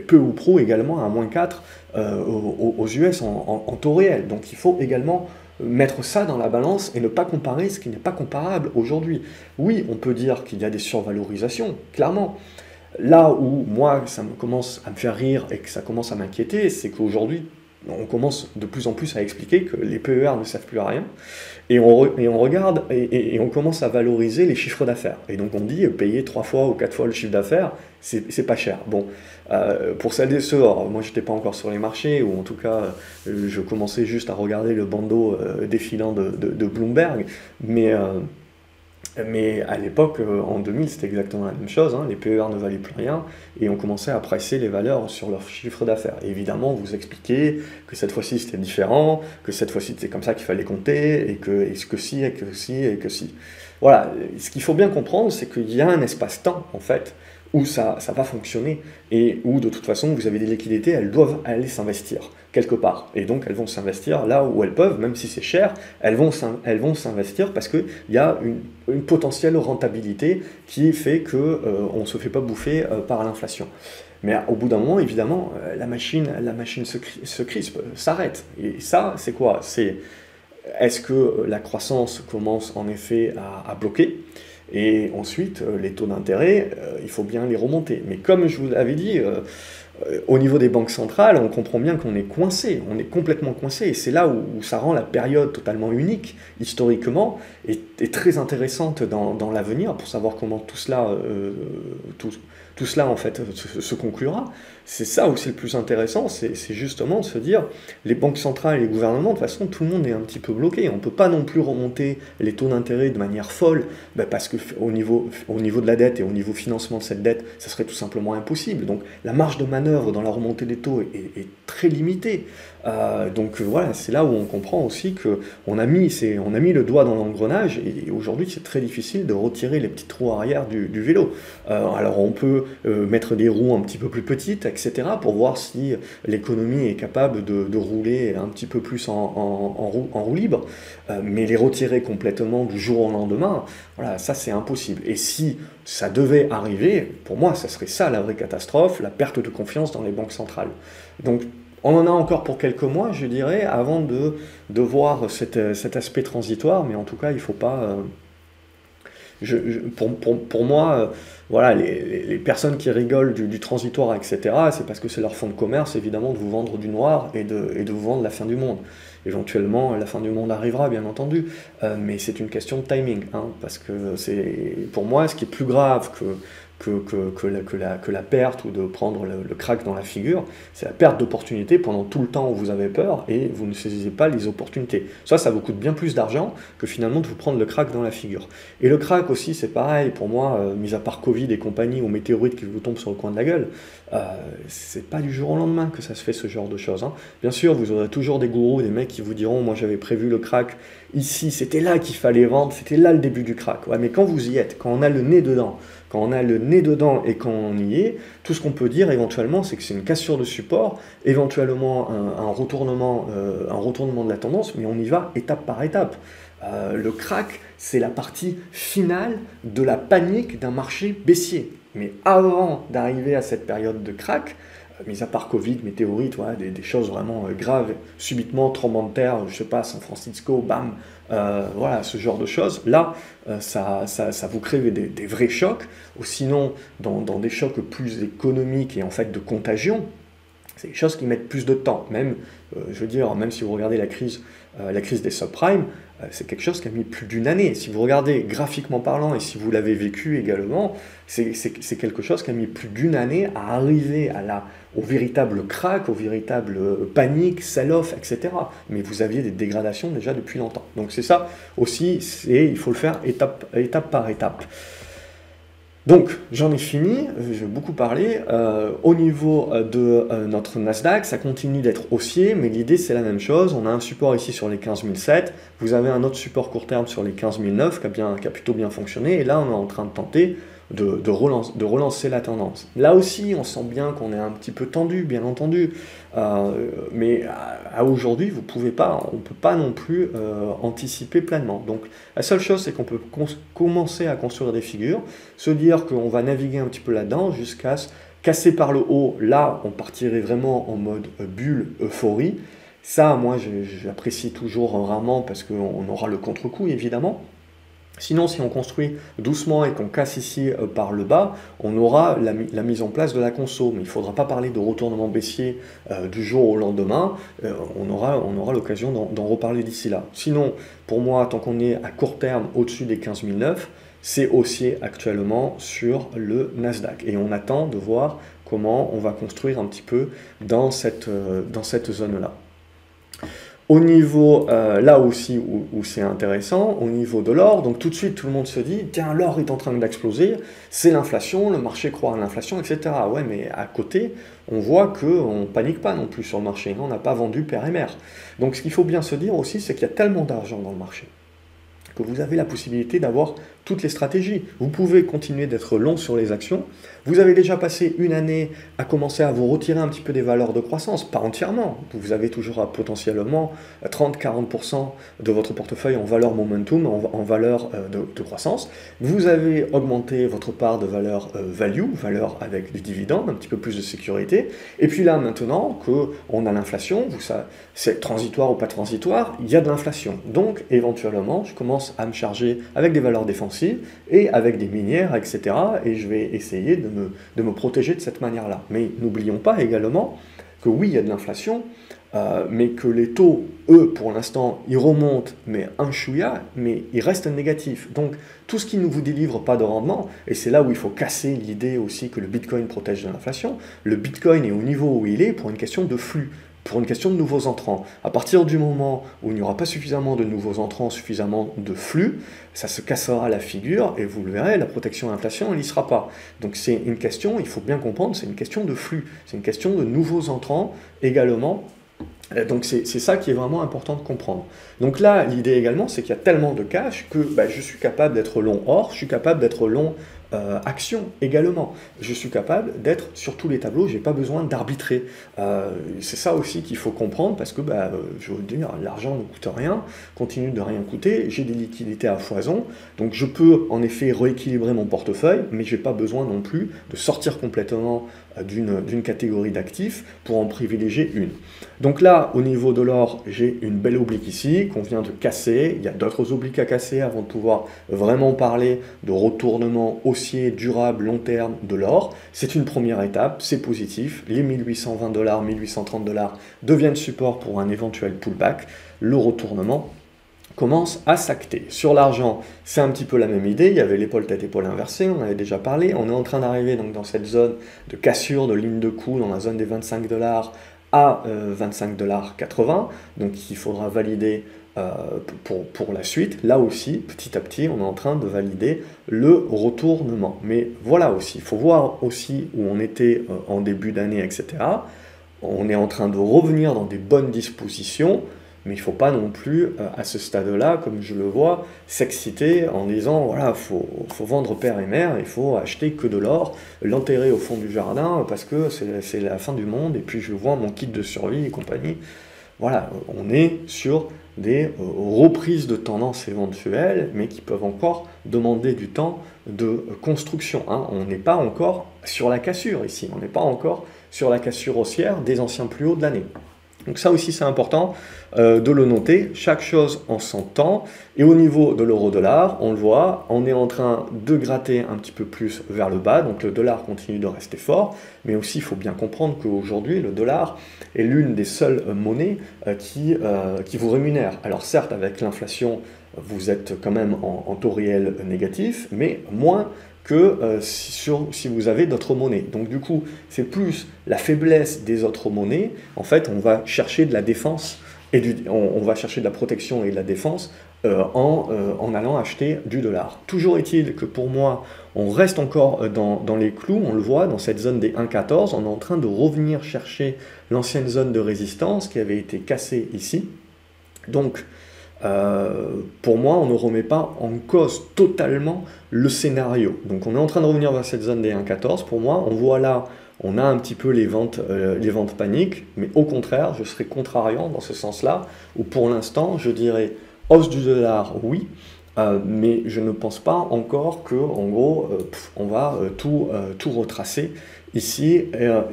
peu ou prou également à moins 4 aux US en taux réel. Donc il faut également mettre ça dans la balance et ne pas comparer ce qui n'est pas comparable aujourd'hui. Oui, on peut dire qu'il y a des survalorisations, clairement. Là où moi, ça commence à me faire rire et que ça commence à m'inquiéter, c'est qu'aujourd'hui, on commence de plus en plus à expliquer que les PER ne servent plus à rien, et on regarde et on commence à valoriser les chiffres d'affaires. Et donc on dit payer 3 fois ou 4 fois le chiffre d'affaires, c'est pas cher. Bon, pour celles et ceux, moi j'étais pas encore sur les marchés, ou en tout cas je commençais juste à regarder le bandeau défilant de Bloomberg, mais à l'époque, en 2000, c'était exactement la même chose, hein, les PER ne valaient plus rien, et on commençait à presser les valeurs sur leur chiffre d'affaires. Et évidemment, vous expliquez que cette fois-ci c'était différent, que cette fois-ci c'était comme ça qu'il fallait compter, et que si, et que si, et que si. Voilà, ce qu'il faut bien comprendre, c'est qu'il y a un espace-temps, en fait, où ça va fonctionner, et où de toute façon vous avez des liquidités, elles doivent aller s'investir quelque part. Et donc elles vont s'investir là où elles peuvent, même si c'est cher, elles vont s'investir parce qu'il y a une potentielle rentabilité qui fait qu'on ne se fait pas bouffer par l'inflation. Mais au bout d'un moment, évidemment, la machine se crispe, s'arrête. Et ça, c'est quoi? Est-ce que la croissance commence en effet à bloquer? Et ensuite, les taux d'intérêt, il faut bien les remonter. Mais comme je vous l'avais dit, au niveau des banques centrales, on comprend bien qu'on est coincé, on est complètement coincé. Et c'est là où ça rend la période totalement unique, historiquement, et très intéressante dans l'avenir, pour savoir comment tout cela en fait se conclura. C'est ça où c'est le plus intéressant, c'est justement de se dire, les banques centrales et les gouvernements, de toute façon, tout le monde est un petit peu bloqué. On ne peut pas non plus remonter les taux d'intérêt de manière folle, parce qu'au niveau de la dette et au niveau financement de cette dette, ça serait tout simplement impossible. Donc la marge de manœuvre dans la remontée des taux est très limitée. Donc voilà, c'est là où on comprend aussi qu'on a mis le doigt dans l'engrenage, et aujourd'hui c'est très difficile de retirer les petites roues arrière du vélo. Alors on peut mettre des roues un petit peu plus petites, etc., pour voir si l'économie est capable de rouler un petit peu plus en roue libre, mais les retirer complètement du jour au lendemain, voilà, ça c'est impossible. Et si ça devait arriver, pour moi ça serait ça la vraie catastrophe, la perte de confiance dans les banques centrales. Donc on en a encore pour quelques mois, je dirais, avant de voir cet aspect transitoire, mais en tout cas, il ne faut pas... pour moi, voilà, les personnes qui rigolent du transitoire, etc., c'est parce que c'est leur fonds de commerce, évidemment, de vous vendre du noir et de vous vendre la fin du monde. Éventuellement, la fin du monde arrivera, bien entendu, mais c'est une question de timing, hein, parce que pour moi, ce qui est plus grave que la perte ou de prendre le crack dans la figure, c'est la perte d'opportunités pendant tout le temps où vous avez peur et vous ne saisissez pas les opportunités. Ça vous coûte bien plus d'argent que finalement de vous prendre le crack dans la figure. Et le crack aussi, c'est pareil, pour moi, mis à part Covid et compagnie, ou météorite qui vous tombe sur le coin de la gueule, c'est pas du jour au lendemain que ça se fait, ce genre de choses, hein. Bien sûr, vous aurez toujours des gourous, des mecs qui vous diront, moi j'avais prévu le crack ici, c'était là qu'il fallait vendre, c'était là le début du crack. Ouais, mais quand vous y êtes, quand on a le nez dedans, et quand on y est, tout ce qu'on peut dire éventuellement, c'est que c'est une cassure de support, éventuellement un retournement de la tendance, mais on y va étape par étape. Le crack, c'est la partie finale de la panique d'un marché baissier. Mais avant d'arriver à cette période de crack, mis à part Covid, météorite, voilà, des choses vraiment graves, subitement, tremblement de terre, je sais pas, San Francisco, bam, voilà, ce genre de choses. Là, ça vous crée des vrais chocs, ou sinon, dans des chocs plus économiques et en fait de contagion, c'est des choses qui mettent plus de temps. Même, je veux dire, même si vous regardez la crise des subprimes, c'est quelque chose qui a mis plus d'une année. Si vous regardez graphiquement parlant, et si vous l'avez vécu également, c'est quelque chose qui a mis plus d'une année à arriver au véritable crack, au véritable panique, sell-off, etc. Mais vous aviez des dégradations déjà depuis longtemps. Donc c'est ça aussi, il faut le faire étape par étape. Donc, j'en ai fini, j'ai beaucoup parlé. Au niveau de notre Nasdaq, ça continue d'être haussier, mais l'idée c'est la même chose. On a un support ici sur les 15 007, vous avez un autre support court terme sur les 15 009 qui a plutôt bien fonctionné, et là on est en train de tenter de relancer la tendance. Là aussi, on sent bien qu'on est un petit peu tendu, bien entendu, mais à aujourd'hui, on ne peut pas non plus anticiper pleinement. Donc, la seule chose, c'est qu'on peut commencer à construire des figures, se dire qu'on va naviguer un petit peu là-dedans jusqu'à se casser par le haut. Là, on partirait vraiment en mode bulle, euphorie. Ça, moi, j'apprécie toujours rarement parce qu'on aura le contre-coup, évidemment. Sinon, si on construit doucement et qu'on casse ici par le bas, on aura la mise en place de la conso. Mais il ne faudra pas parler de retournement baissier du jour au lendemain. On aura l'occasion d'en reparler d'ici là. Sinon, pour moi, tant qu'on est à court terme au-dessus des 15 009, c'est haussier actuellement sur le Nasdaq. Et on attend de voir comment on va construire un petit peu dans cette zone-là. Au niveau, là aussi où c'est intéressant, au niveau de l'or, donc tout de suite tout le monde se dit, tiens, l'or est en train d'exploser, c'est l'inflation, le marché croit à l'inflation, etc. Ouais, mais à côté, on voit qu'on ne panique pas non plus sur le marché, on n'a pas vendu père et mère. Donc ce qu'il faut bien se dire aussi, c'est qu'il y a tellement d'argent dans le marché que vous avez la possibilité d'avoir toutes les stratégies. Vous pouvez continuer d'être long sur les actions. Vous avez déjà passé une année à commencer à vous retirer un petit peu des valeurs de croissance, pas entièrement. Vous avez toujours potentiellement 30-40% de votre portefeuille en valeur momentum, en valeur de croissance. Vous avez augmenté votre part de valeur value, valeur avec du dividende, un petit peu plus de sécurité. Et puis là, maintenant qu'on a l'inflation, c'est transitoire ou pas transitoire, il y a de l'inflation. Donc, éventuellement, je commence à me charger avec des valeurs défensives et avec des minières, etc. Et je vais essayer de me protéger de cette manière-là. Mais n'oublions pas également que oui, il y a de l'inflation, mais que les taux, eux, pour l'instant, ils remontent, mais un chouïa, mais ils restent négatifs. Donc, tout ce qui ne vous délivre pas de rendement, et c'est là où il faut casser l'idée aussi que le Bitcoin protège de l'inflation, le Bitcoin est au niveau où il est pour une question de flux, pour une question de nouveaux entrants. À partir du moment où il n'y aura pas suffisamment de nouveaux entrants, suffisamment de flux, ça se cassera la figure et vous le verrez, la protection à l'inflation, elle n'y sera pas. Donc c'est une question, il faut bien comprendre, c'est une question de flux, c'est une question de nouveaux entrants également. Donc c'est ça qui est vraiment important de comprendre. Donc là, l'idée également, c'est qu'il y a tellement de cash que je suis capable d'être long or, je suis capable d'être long action également. Je suis capable d'être sur tous les tableaux, je n'ai pas besoin d'arbitrer. C'est ça aussi qu'il faut comprendre parce que, je veux dire, l'argent ne coûte rien, continue de rien coûter, j'ai des liquidités à foison, donc je peux en effet rééquilibrer mon portefeuille, mais je n'ai pas besoin non plus de sortir complètement d'une catégorie d'actifs pour en privilégier une. Donc là, au niveau de l'or, j'ai une belle oblique ici qu'on vient de casser. Il y a d'autres obliques à casser avant de pouvoir vraiment parler de retournement haussier, durable, long terme de l'or. C'est une première étape, c'est positif. Les 1820 $, 1830 $ deviennent support pour un éventuel pullback. Le retournement commence à s'acter. Sur l'argent, c'est un petit peu la même idée, il y avait l'épaule tête-épaule inversée, on en avait déjà parlé, on est en train d'arriver donc dans cette zone de cassure, de ligne de coup, dans la zone des 25 $ à 25,80 $, donc il faudra valider pour la suite. Là aussi, petit à petit, on est en train de valider le retournement. Mais voilà aussi, il faut voir aussi où on était en début d'année, etc. On est en train de revenir dans des bonnes dispositions, mais il ne faut pas non plus, à ce stade-là, comme je le vois, s'exciter en disant, voilà, faut vendre père et mère, il faut acheter que de l'or, l'enterrer au fond du jardin, parce que c'est la fin du monde, et puis je vois mon kit de survie et compagnie. Voilà, on est sur des reprises de tendance éventuelles, mais qui peuvent encore demander du temps de construction. Hein. On n'est pas encore sur la cassure ici, on n'est pas encore sur la cassure haussière des anciens plus hauts de l'année. Donc ça aussi c'est important de le noter, chaque chose en son temps. Et au niveau de l'euro-dollar, on le voit, on est en train de gratter un petit peu plus vers le bas, donc le dollar continue de rester fort, mais aussi il faut bien comprendre qu'aujourd'hui le dollar est l'une des seules monnaies qui vous rémunère. Alors certes avec l'inflation vous êtes quand même en taux réel négatif, mais moins que si vous avez d'autres monnaies. Donc du coup, c'est plus la faiblesse des autres monnaies. En fait, on va chercher de la défense, et on va chercher de la protection et de la défense en allant acheter du dollar. Toujours est-il que pour moi, on reste encore dans les clous, on le voit, dans cette zone des 1,14, on est en train de revenir chercher l'ancienne zone de résistance qui avait été cassée ici. Donc, pour moi, on ne remet pas en cause totalement le scénario. Donc on est en train de revenir vers cette zone des 1,14. Pour moi, on voit là, on a un petit peu les ventes paniques, mais au contraire, je serais contrariant dans ce sens-là, où pour l'instant, je dirais hausse du dollar, oui, mais je ne pense pas encore que, en gros, on va tout retracer ici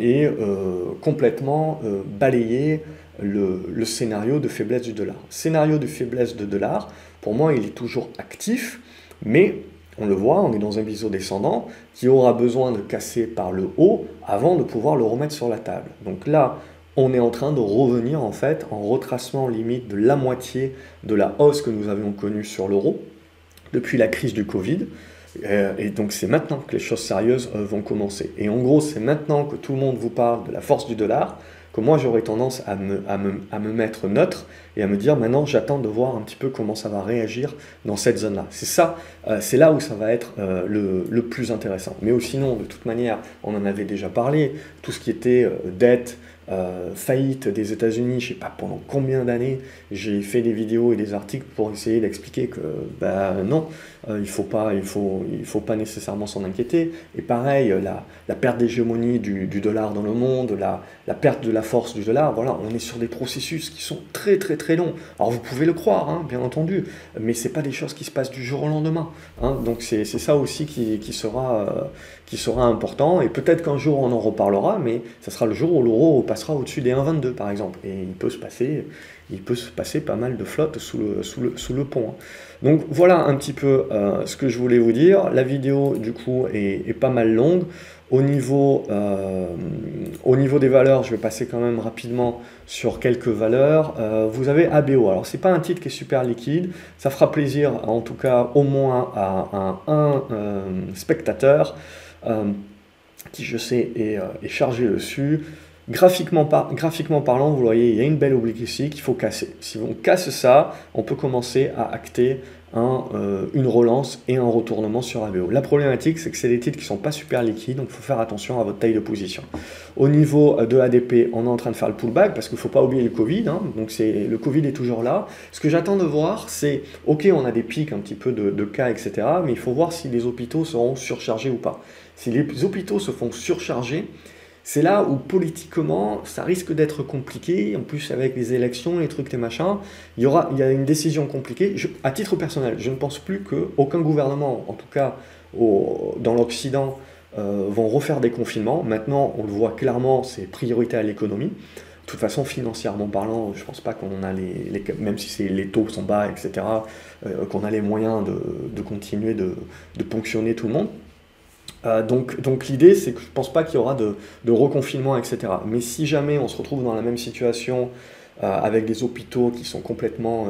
et complètement balayer le scénario de faiblesse du dollar. Scénario de faiblesse du dollar, pour moi, il est toujours actif, mais on le voit, on est dans un biseau descendant qui aura besoin de casser par le haut avant de pouvoir le remettre sur la table. Donc là, on est en train de revenir en fait en retracement limite de la moitié de la hausse que nous avions connue sur l'euro depuis la crise du Covid. Et donc c'est maintenant que les choses sérieuses vont commencer. Et en gros, c'est maintenant que tout le monde vous parle de la force du dollar que moi j'aurais tendance à me mettre neutre et à me dire maintenant j'attends de voir un petit peu comment ça va réagir dans cette zone-là. C'est ça, c'est là où ça va être le plus intéressant. Mais sinon, de toute manière, on en avait déjà parlé, tout ce qui était dette, faillite des États-Unis, je sais pas pendant combien d'années, j'ai fait des vidéos et des articles pour essayer d'expliquer que non, il faut pas nécessairement s'en inquiéter. Et pareil, la perte d'hégémonie du dollar dans le monde, la perte de la force du dollar, voilà, on est sur des processus qui sont très très très longs. Alors vous pouvez le croire, hein, bien entendu, mais c'est pas des choses qui se passent du jour au lendemain. Hein. Donc c'est ça aussi qui sera important, et peut-être qu'un jour on en reparlera, mais ça sera le jour où l'euro passera au-dessus des 1,22 par exemple, et il peut se passer pas mal de flotte sous le pont. Hein. Donc voilà un petit peu ce que je voulais vous dire. La vidéo du coup est pas mal longue. Au niveau des valeurs, je vais passer quand même rapidement sur quelques valeurs. Vous avez ABO, alors c'est pas un titre qui est super liquide, ça fera plaisir en tout cas au moins à un spectateur qui je sais est chargé dessus. Graphiquement parlant, vous voyez, il y a une belle oblique ici qu'il faut casser. Si on casse ça, on peut commencer à acter une relance et un retournement sur ABO. La problématique, c'est que c'est des titres qui ne sont pas super liquides, donc il faut faire attention à votre taille de position. Au niveau de ADP, on est en train de faire le pullback, parce qu'il ne faut pas oublier le Covid, hein, donc le Covid est toujours là. Ce que j'attends de voir, c'est, ok, on a des pics un petit peu de cas, etc., mais il faut voir si les hôpitaux seront surchargés ou pas. Si les hôpitaux se font surcharger, c'est là où politiquement, ça risque d'être compliqué, en plus avec les élections, les trucs, les machins, il y a une décision compliquée. À titre personnel, je ne pense plus qu'aucun gouvernement, en tout cas dans l'Occident, vont refaire des confinements. Maintenant, on le voit clairement, c'est priorité à l'économie. De toute façon, financièrement parlant, je ne pense pas qu'on a même si les taux sont bas, etc., qu'on a les moyens de continuer de ponctionner tout le monde. Donc l'idée, c'est que je ne pense pas qu'il y aura de reconfinement, etc. Mais si jamais on se retrouve dans la même situation avec des hôpitaux qui sont complètement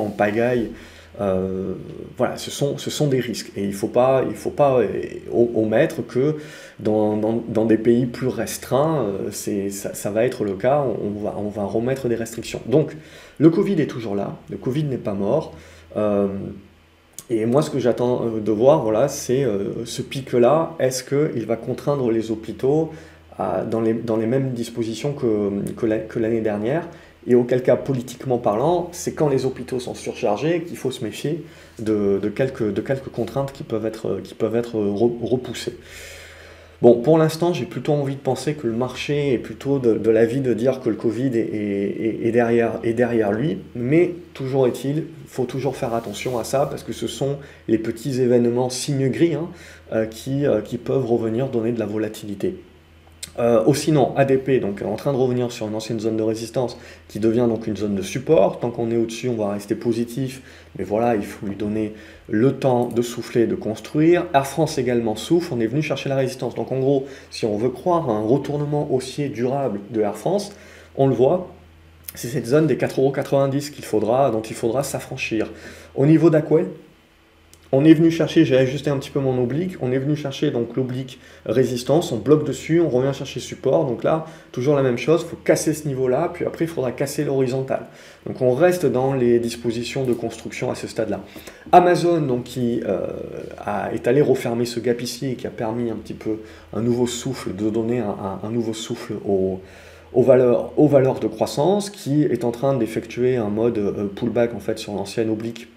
en pagaille, voilà, ce sont des risques. Et il ne faut pas omettre que dans des pays plus restreints, ça va être le cas, on va remettre des restrictions. Donc le Covid est toujours là, le Covid n'est pas mort. Et moi, ce que j'attends de voir, voilà, c'est ce pic-là, est-ce qu'il va contraindre les hôpitaux dans les mêmes dispositions que l'année dernière? Et auquel cas, politiquement parlant, c'est quand les hôpitaux sont surchargés qu'il faut se méfier de quelques contraintes qui peuvent être repoussées. Bon, pour l'instant, j'ai plutôt envie de penser que le marché est plutôt de l'avis de dire que le Covid est derrière lui, mais toujours est-il, il faut toujours faire attention à ça, parce que ce sont les petits événements signes gris qui peuvent revenir donner de la volatilité. Sinon, ADP, donc en train de revenir sur une ancienne zone de résistance qui devient donc une zone de support. Tant qu'on est au-dessus, on va rester positif, mais voilà, il faut lui donner le temps de souffler, de construire. Air France également souffle, on est venu chercher la résistance. Donc en gros, si on veut croire à un retournement haussier durable de Air France, on le voit, c'est cette zone des 4,90 € dont il faudra s'affranchir. Au niveau d'Aquel, on est venu chercher, j'ai ajusté un petit peu mon oblique, on est venu chercher donc l'oblique résistance, on bloque dessus, on revient chercher support, donc là, toujours la même chose, il faut casser ce niveau-là, puis après il faudra casser l'horizontale. Donc on reste dans les dispositions de construction à ce stade-là. Amazon, donc, qui est allé refermer ce gap ici et qui a permis un petit peu un nouveau souffle, de donner un nouveau souffle aux valeurs de croissance, qui est en train d'effectuer un mode pullback en fait sur l'ancienne oblique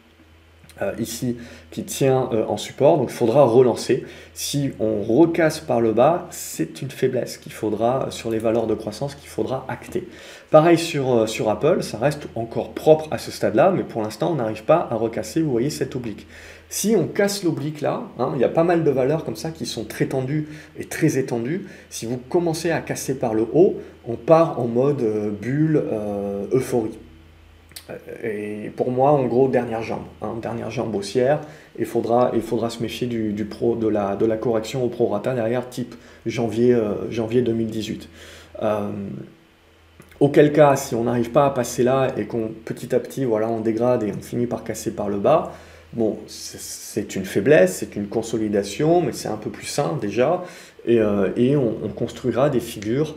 ici qui tient en support, donc il faudra relancer. Si on recasse par le bas, c'est une faiblesse qu'il faudra, sur les valeurs de croissance, qu'il faudra acter. Pareil sur Apple, ça reste encore propre à ce stade-là, mais pour l'instant on n'arrive pas à recasser, vous voyez, cette oblique. Si on casse l'oblique là, il y a pas mal de valeurs comme ça qui sont très tendues et très étendues. Si vous commencez à casser par le haut, on part en mode bulle euphorie. Et pour moi, en gros, dernière jambe haussière, il faudra se méfier de la correction au prorata derrière, type janvier 2018. Auquel cas, si on n'arrive pas à passer là et qu'on petit à petit, voilà, on dégrade et on finit par casser par le bas, bon, c'est une faiblesse, c'est une consolidation, mais c'est un peu plus sain déjà, et on construira des figures.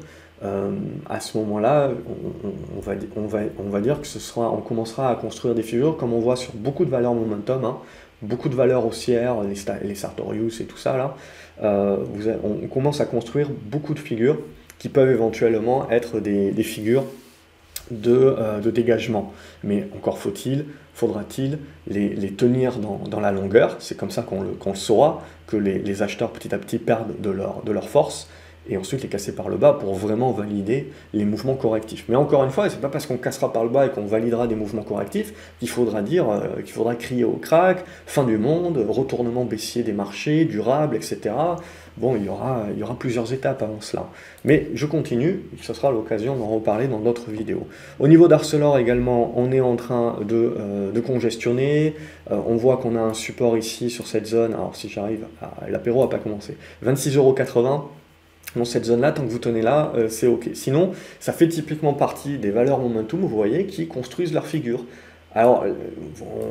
À ce moment-là, on va dire que on commencera à construire des figures comme on voit sur beaucoup de valeurs momentum, beaucoup de valeurs haussières, les Sartorius et tout ça là. On commence à construire beaucoup de figures qui peuvent éventuellement être des figures de dégagement. Mais encore faudra-t-il les tenir dans la longueur. C'est comme ça qu'on le saura, que les acheteurs petit à petit perdent de leur force, et ensuite les casser par le bas pour vraiment valider les mouvements correctifs. Mais encore une fois, c'est pas parce qu'on cassera par le bas et qu'on validera des mouvements correctifs qu'il faudra crier au crack, fin du monde, retournement baissier des marchés, durable, etc. Bon, il y aura plusieurs étapes avant cela. Mais je continue, ce sera l'occasion d'en reparler dans d'autres vidéos. Au niveau d'Arcelor également, on est en train de congestionner. On voit qu'on a un support ici sur cette zone. Alors si j'arrive, l'apéro n'a pas commencé. 26,80 €. Dans cette zone-là, tant que vous tenez là, c'est OK. Sinon, ça fait typiquement partie des valeurs momentum, vous voyez, qui construisent leur figure. Alors,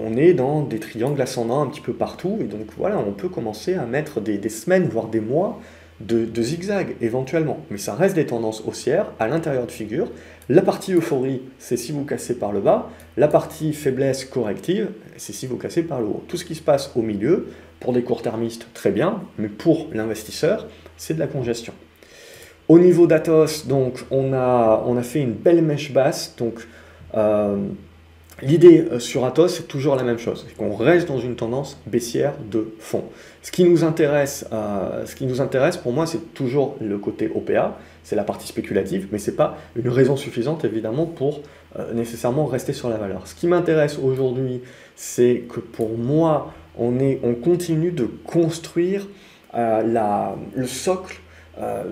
on est dans des triangles ascendants un petit peu partout, et donc voilà, on peut commencer à mettre des semaines, voire des mois de zigzag, éventuellement. Mais ça reste des tendances haussières à l'intérieur de figure. La partie euphorie, c'est si vous cassez par le bas. La partie faiblesse corrective, c'est si vous cassez par le haut. Tout ce qui se passe au milieu, pour des court-termistes, très bien, mais pour l'investisseur, c'est de la congestion. Au niveau d'Atos, donc, on a fait une belle mèche basse. Donc, l'idée sur Atos, c'est toujours la même chose. C'est qu'on reste dans une tendance baissière de fond. Ce qui nous intéresse pour moi, c'est toujours le côté OPA. C'est la partie spéculative, mais ce n'est pas une raison suffisante, évidemment, pour nécessairement rester sur la valeur. Ce qui m'intéresse aujourd'hui, c'est que pour moi, on continue de construire le socle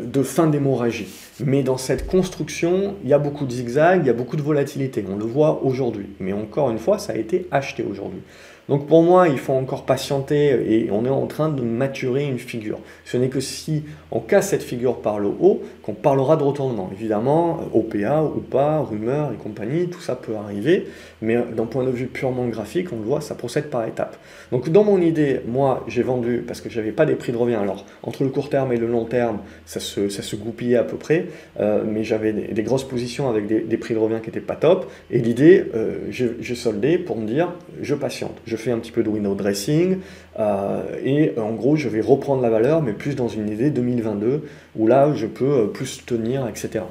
de fin d'hémorragie. Mais dans cette construction, il y a beaucoup de zigzags, il y a beaucoup de volatilité. On le voit aujourd'hui. Mais encore une fois, ça a été acheté aujourd'hui. Donc pour moi, il faut encore patienter et on est en train de maturer une figure. Ce n'est que si on casse cette figure par le haut qu'on parlera de retournement. Évidemment, OPA ou pas, rumeur et compagnie, tout ça peut arriver. Mais d'un point de vue purement graphique, on le voit, ça procède par étapes. Donc dans mon idée, moi, j'ai vendu parce que je n'avais pas des prix de revient. Alors, entre le court terme et le long terme, ça se goupillait à peu près. Mais j'avais des grosses positions avec des prix de revient qui n'étaient pas top. Et l'idée, j'ai soldé pour me dire, je patiente. Je fais un petit peu de window dressing et en gros je vais reprendre la valeur mais plus dans une idée 2022 où là je peux plus tenir, etc.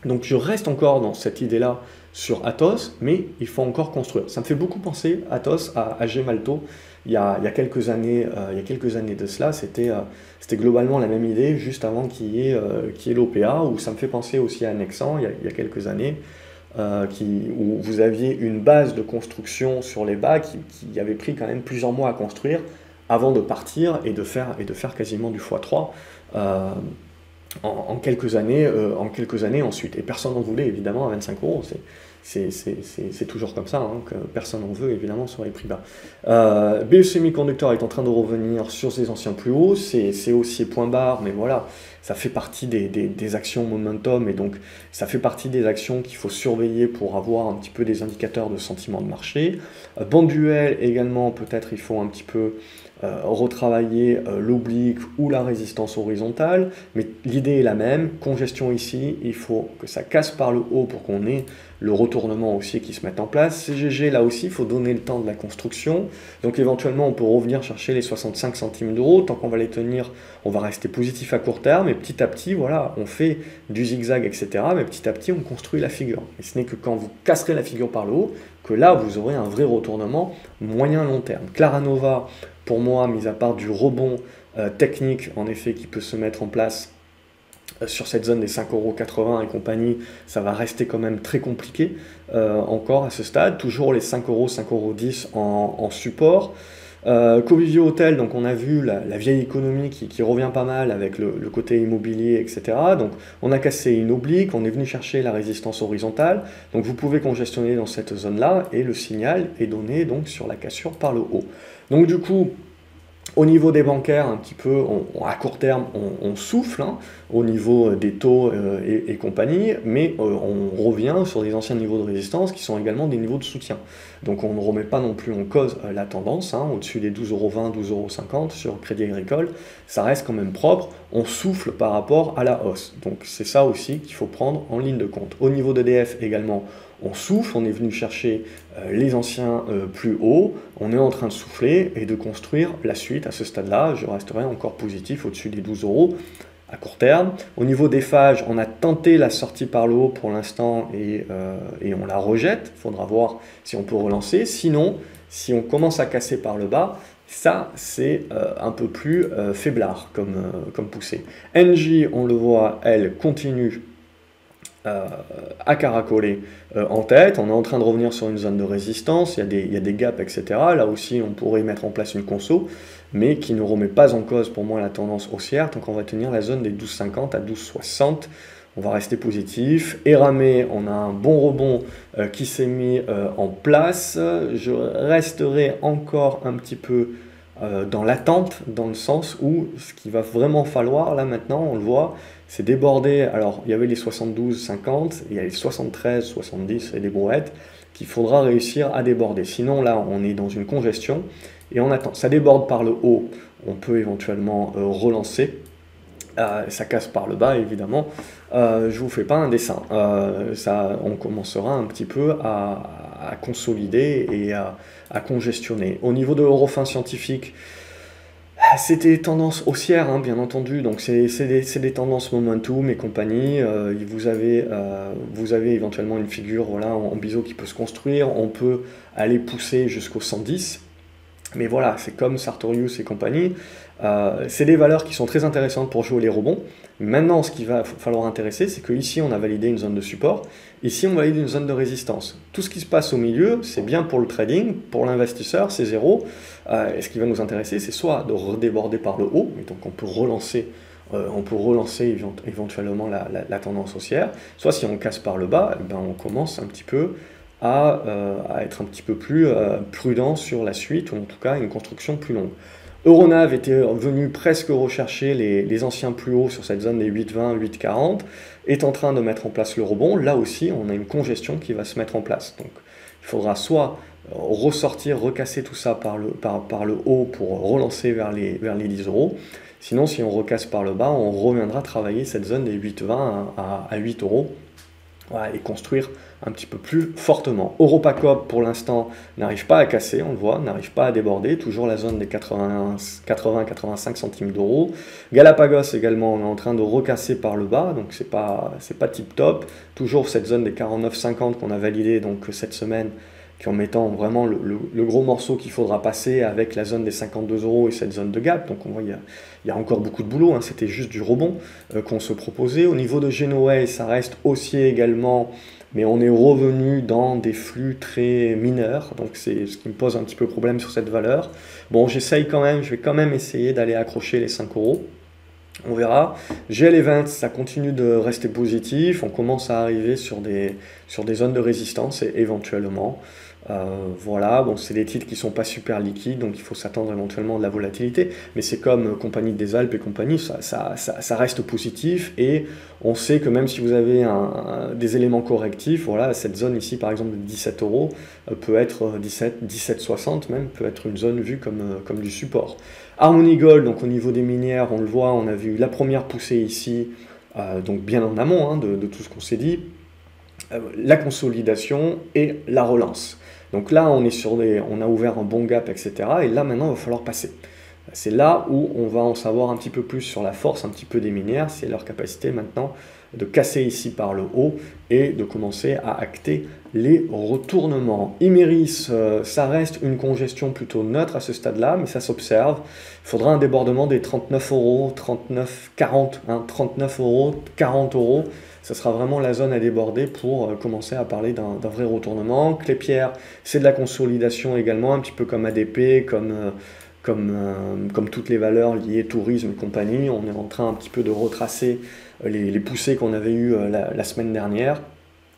Donc je reste encore dans cette idée là sur Atos, mais il faut encore construire. Ça me fait beaucoup penser Atos à Gemalto il y a quelques années de cela. C'était globalement la même idée juste avant qu'il y ait l'OPA, où ça me fait penser aussi à Nexan il y a quelques années. Où vous aviez une base de construction sur les bas qui avait pris quand même plusieurs mois à construire avant de partir et de faire quasiment du x3 en quelques années ensuite. Et personne n'en voulait évidemment à 25 €. C'est toujours comme ça, hein, que personne n'en veut évidemment sur les prix bas. BE Semiconductor est en train de revenir sur ses anciens plus hauts, c'est aussi point barre, mais voilà, ça fait partie des actions momentum, et donc ça fait partie des actions qu'il faut surveiller pour avoir un petit peu des indicateurs de sentiment de marché. Bande duel également, peut-être il faut un petit peu retravailler l'oblique ou la résistance horizontale, mais l'idée est la même, congestion ici, il faut que ça casse par le haut pour qu'on ait le retournement aussi qui se mette en place. CGG, là aussi, il faut donner le temps de la construction, donc éventuellement on peut revenir chercher les 65 centimes d'euros, tant qu'on va les tenir, on va rester positif à court terme, et petit à petit, voilà, on fait du zigzag, etc., mais petit à petit on construit la figure, et ce n'est que quand vous casserez la figure par le haut, que là vous aurez un vrai retournement moyen-long terme. Claranova, pour moi, mis à part du rebond technique, en effet, qui peut se mettre en place sur cette zone des 5,80 € et compagnie, ça va rester quand même très compliqué encore à ce stade. Toujours les 5 €, 5,10 € en support. Covivio Hôtel, donc on a vu la vieille économie qui revient pas mal avec le côté immobilier, etc. Donc on a cassé une oblique, on est venu chercher la résistance horizontale, donc vous pouvez congestionner dans cette zone-là, et le signal est donné donc sur la cassure par le haut. Donc du coup, au niveau des bancaires, un petit peu, à court terme, on souffle hein, au niveau des taux et compagnie, mais on revient sur des anciens niveaux de résistance qui sont également des niveaux de soutien. Donc on ne remet pas non plus en cause la tendance, hein, au-dessus des 12,20 €, 12,50 € sur Crédit Agricole, ça reste quand même propre, on souffle par rapport à la hausse. Donc c'est ça aussi qu'il faut prendre en ligne de compte. Au niveau d'EDF également, on souffle, on est venu chercher les anciens plus hauts, on est en train de souffler et de construire la suite. À ce stade-là, je resterai encore positif au-dessus des 12 €. à court terme. Au niveau des phages, on a tenté la sortie par le haut pour l'instant et on la rejette. Il faudra voir si on peut relancer. Sinon, si on commence à casser par le bas, ça c'est un peu plus faiblard comme poussée. NJ, on le voit, elle continue à caracoler en tête. On est en train de revenir sur une zone de résistance, il y a des gaps, etc. Là aussi, on pourrait mettre en place une conso, mais qui ne remet pas en cause pour moi la tendance haussière, tant qu'on va tenir la zone des 12,50 à 12,60. On va rester positif. Eramé, on a un bon rebond qui s'est mis en place. Je resterai encore un petit peu dans l'attente, dans le sens où ce qu'il va vraiment falloir, là maintenant, on le voit, c'est déborder. Alors, il y avait les 72,50, il y a les 73, 70 et des brouettes qu'il faudra réussir à déborder. Sinon, là, on est dans une congestion et on attend. Ça déborde par le haut, on peut éventuellement relancer. Ça casse par le bas, évidemment. Je vous fais pas un dessin. On commencera un petit peu à consolider et à congestionner. Au niveau de l'Eurofin scientifique, c'était tendance haussière, hein, bien entendu, donc c'est des tendances momentum et compagnie. Vous avez éventuellement une figure voilà, en biseau qui peut se construire, on peut aller pousser jusqu'au 110, mais voilà, c'est comme Sartorius et compagnie, c'est des valeurs qui sont très intéressantes pour jouer les rebonds. Maintenant, ce qu'il va falloir intéresser, c'est qu'ici, on a validé une zone de support, ici, on valide une zone de résistance. Tout ce qui se passe au milieu, c'est bien pour le trading, pour l'investisseur, c'est zéro. Et ce qui va nous intéresser, c'est soit de redéborder par le haut, et donc on peut relancer éventuellement la tendance haussière, soit si on casse par le bas, eh ben on commence un petit peu à être un petit peu plus prudent sur la suite, ou en tout cas une construction plus longue. Euronav était venu presque rechercher les anciens plus hauts sur cette zone des 8,20, 8,40, est en train de mettre en place le rebond. Là aussi, on a une congestion qui va se mettre en place. Donc, il faudra soit ressortir, recasser tout ça par le haut pour relancer vers les 10 euros. Sinon, si on recasse par le bas, on reviendra travailler cette zone des 8,20 à 8 euros. Voilà, et construire un petit peu plus fortement. Europacop, pour l'instant, n'arrive pas à casser, on le voit, n'arrive pas à déborder, toujours la zone des 80-85 centimes d'euros. Galapagos également, on est en train de recasser par le bas, donc c'est pas tip top. Toujours cette zone des 49,50 qu'on a validé donc cette semaine, qui en mettant vraiment le gros morceau qu'il faudra passer avec la zone des 52 euros et cette zone de gap. Donc on voit il y a encore beaucoup de boulot, hein. C'était juste du rebond qu'on se proposait. Au niveau de Genoa, ça reste haussier également, mais on est revenu dans des flux très mineurs, donc c'est ce qui me pose un petit peu problème sur cette valeur. Bon, je vais quand même essayer d'aller accrocher les 5 euros. On verra. GL Events, ça continue de rester positif. On commence à arriver sur des zones de résistance et éventuellement. Voilà, bon, c'est des titres qui ne sont pas super liquides, donc il faut s'attendre éventuellement de la volatilité. Mais c'est comme Compagnie des Alpes et compagnie, ça reste positif. Et on sait que même si vous avez des éléments correctifs, voilà, cette zone ici, par exemple, de 17 euros, peut être 17,60 même, peut être une zone vue comme du support. Harmony Gold, donc au niveau des minières, on le voit, on a vu la première poussée ici, donc bien en amont de tout ce qu'on s'est dit, la consolidation et la relance. Donc là, on a ouvert un bon gap, etc. Et là, maintenant, il va falloir passer. C'est là où on va en savoir un petit peu plus sur la force, un petit peu des minières, c'est leur capacité maintenant de casser ici par le haut et de commencer à acter les retournements. Imerys, ça reste une congestion plutôt neutre à ce stade-là, mais ça s'observe. Il faudra un débordement des 39 euros, 39, 40, hein, 39 euros, 40 euros. Ce sera vraiment la zone à déborder pour commencer à parler d'un vrai retournement. Clépierre, c'est de la consolidation également, un petit peu comme ADP, comme toutes les valeurs liées tourisme et compagnie. On est en train un petit peu de retracer les poussées qu'on avait eues la semaine dernière.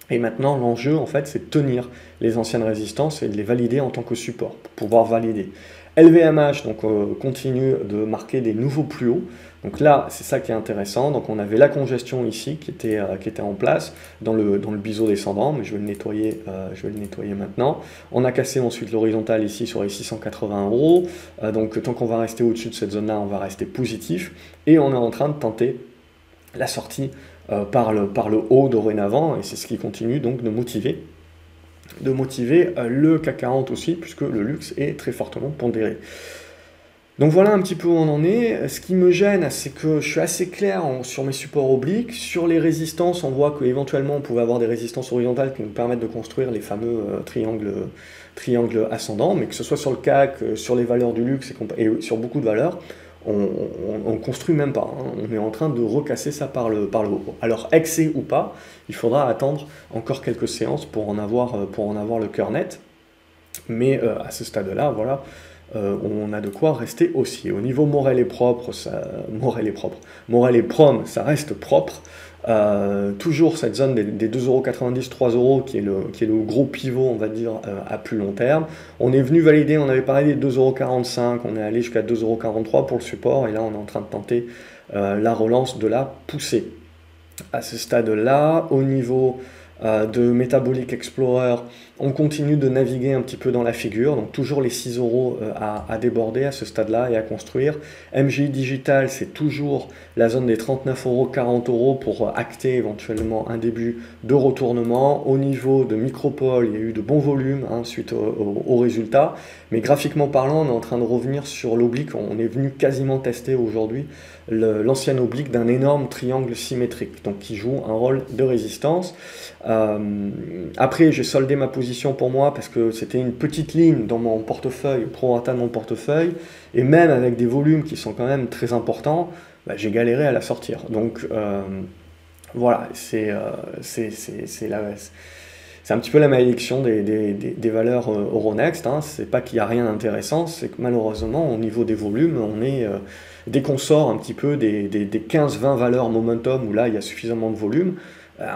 Et maintenant, l'enjeu, en fait, c'est de tenir les anciennes résistances et de les valider en tant que support, pour pouvoir valider. LVMH donc, continue de marquer des nouveaux plus hauts. Donc là, c'est ça qui est intéressant. Donc on avait la congestion ici qui était en place dans le biseau descendant, mais je vais le nettoyer maintenant. On a cassé ensuite l'horizontale ici sur les 680 euros. Donc tant qu'on va rester au-dessus de cette zone-là, on va rester positif. Et on est en train de tenter la sortie par le haut dorénavant, et c'est ce qui continue donc de motiver le CAC 40 aussi, puisque le luxe est très fortement pondéré. Donc voilà un petit peu où on en est. Ce qui me gêne, c'est que je suis assez clair sur mes supports obliques. Sur les résistances, on voit qu'éventuellement on pouvait avoir des résistances horizontales qui nous permettent de construire les fameux triangles ascendants, mais que ce soit sur le CAC, sur les valeurs du luxe et sur beaucoup de valeurs, on construit même pas, hein. On est en train de recasser ça par le haut. Alors excès ou pas, il faudra attendre encore quelques séances pour en avoir le cœur net. Mais à ce stade-là, voilà, on a de quoi rester haussier. Au niveau Morel et propre, Morel et Prom, ça reste propre. Toujours cette zone des 2,90 €, 3 € qui est le gros pivot, on va dire, à plus long terme. On est venu valider, on avait parlé des 2,45 €, on est allé jusqu'à 2,43 € pour le support, et là on est en train de tenter la relance de la poussée. À ce stade-là, au niveau de Metabolic Explorer, on continue de naviguer un petit peu dans la figure, donc toujours les 6 € à déborder à ce stade-là et à construire. MGI Digital, c'est toujours la zone des 39 €, 40 € pour acter éventuellement un début de retournement. Au niveau de Micropole, il y a eu de bons volumes, hein, suite aux résultats, mais graphiquement parlant, on est en train de revenir sur l'oblique. On est venu quasiment tester aujourd'hui l'ancienne oblique d'un énorme triangle symétrique, donc qui joue un rôle de résistance. Après, j'ai soldé ma position pour moi parce que c'était une petite ligne dans mon portefeuille, pro rata de mon portefeuille, et même avec des volumes qui sont quand même très importants, bah, j'ai galéré à la sortir. Donc voilà, c'est un petit peu la malédiction des valeurs Euronext, hein. C'est pas qu'il n'y a rien d'intéressant, c'est que malheureusement, au niveau des volumes, on est, dès qu'on sort un petit peu des 15-20 valeurs momentum, où là, il y a suffisamment de volume,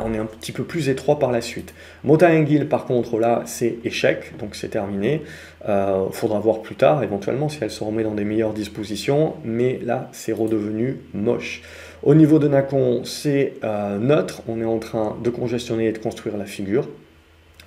on est un petit peu plus étroit par la suite. Mota Engil, par contre, là, c'est échec, donc c'est terminé. Faudra voir plus tard, éventuellement, si elle se remet dans des meilleures dispositions, mais là, c'est redevenu moche. Au niveau de Nacon, c'est neutre, on est en train de congestionner et de construire la figure.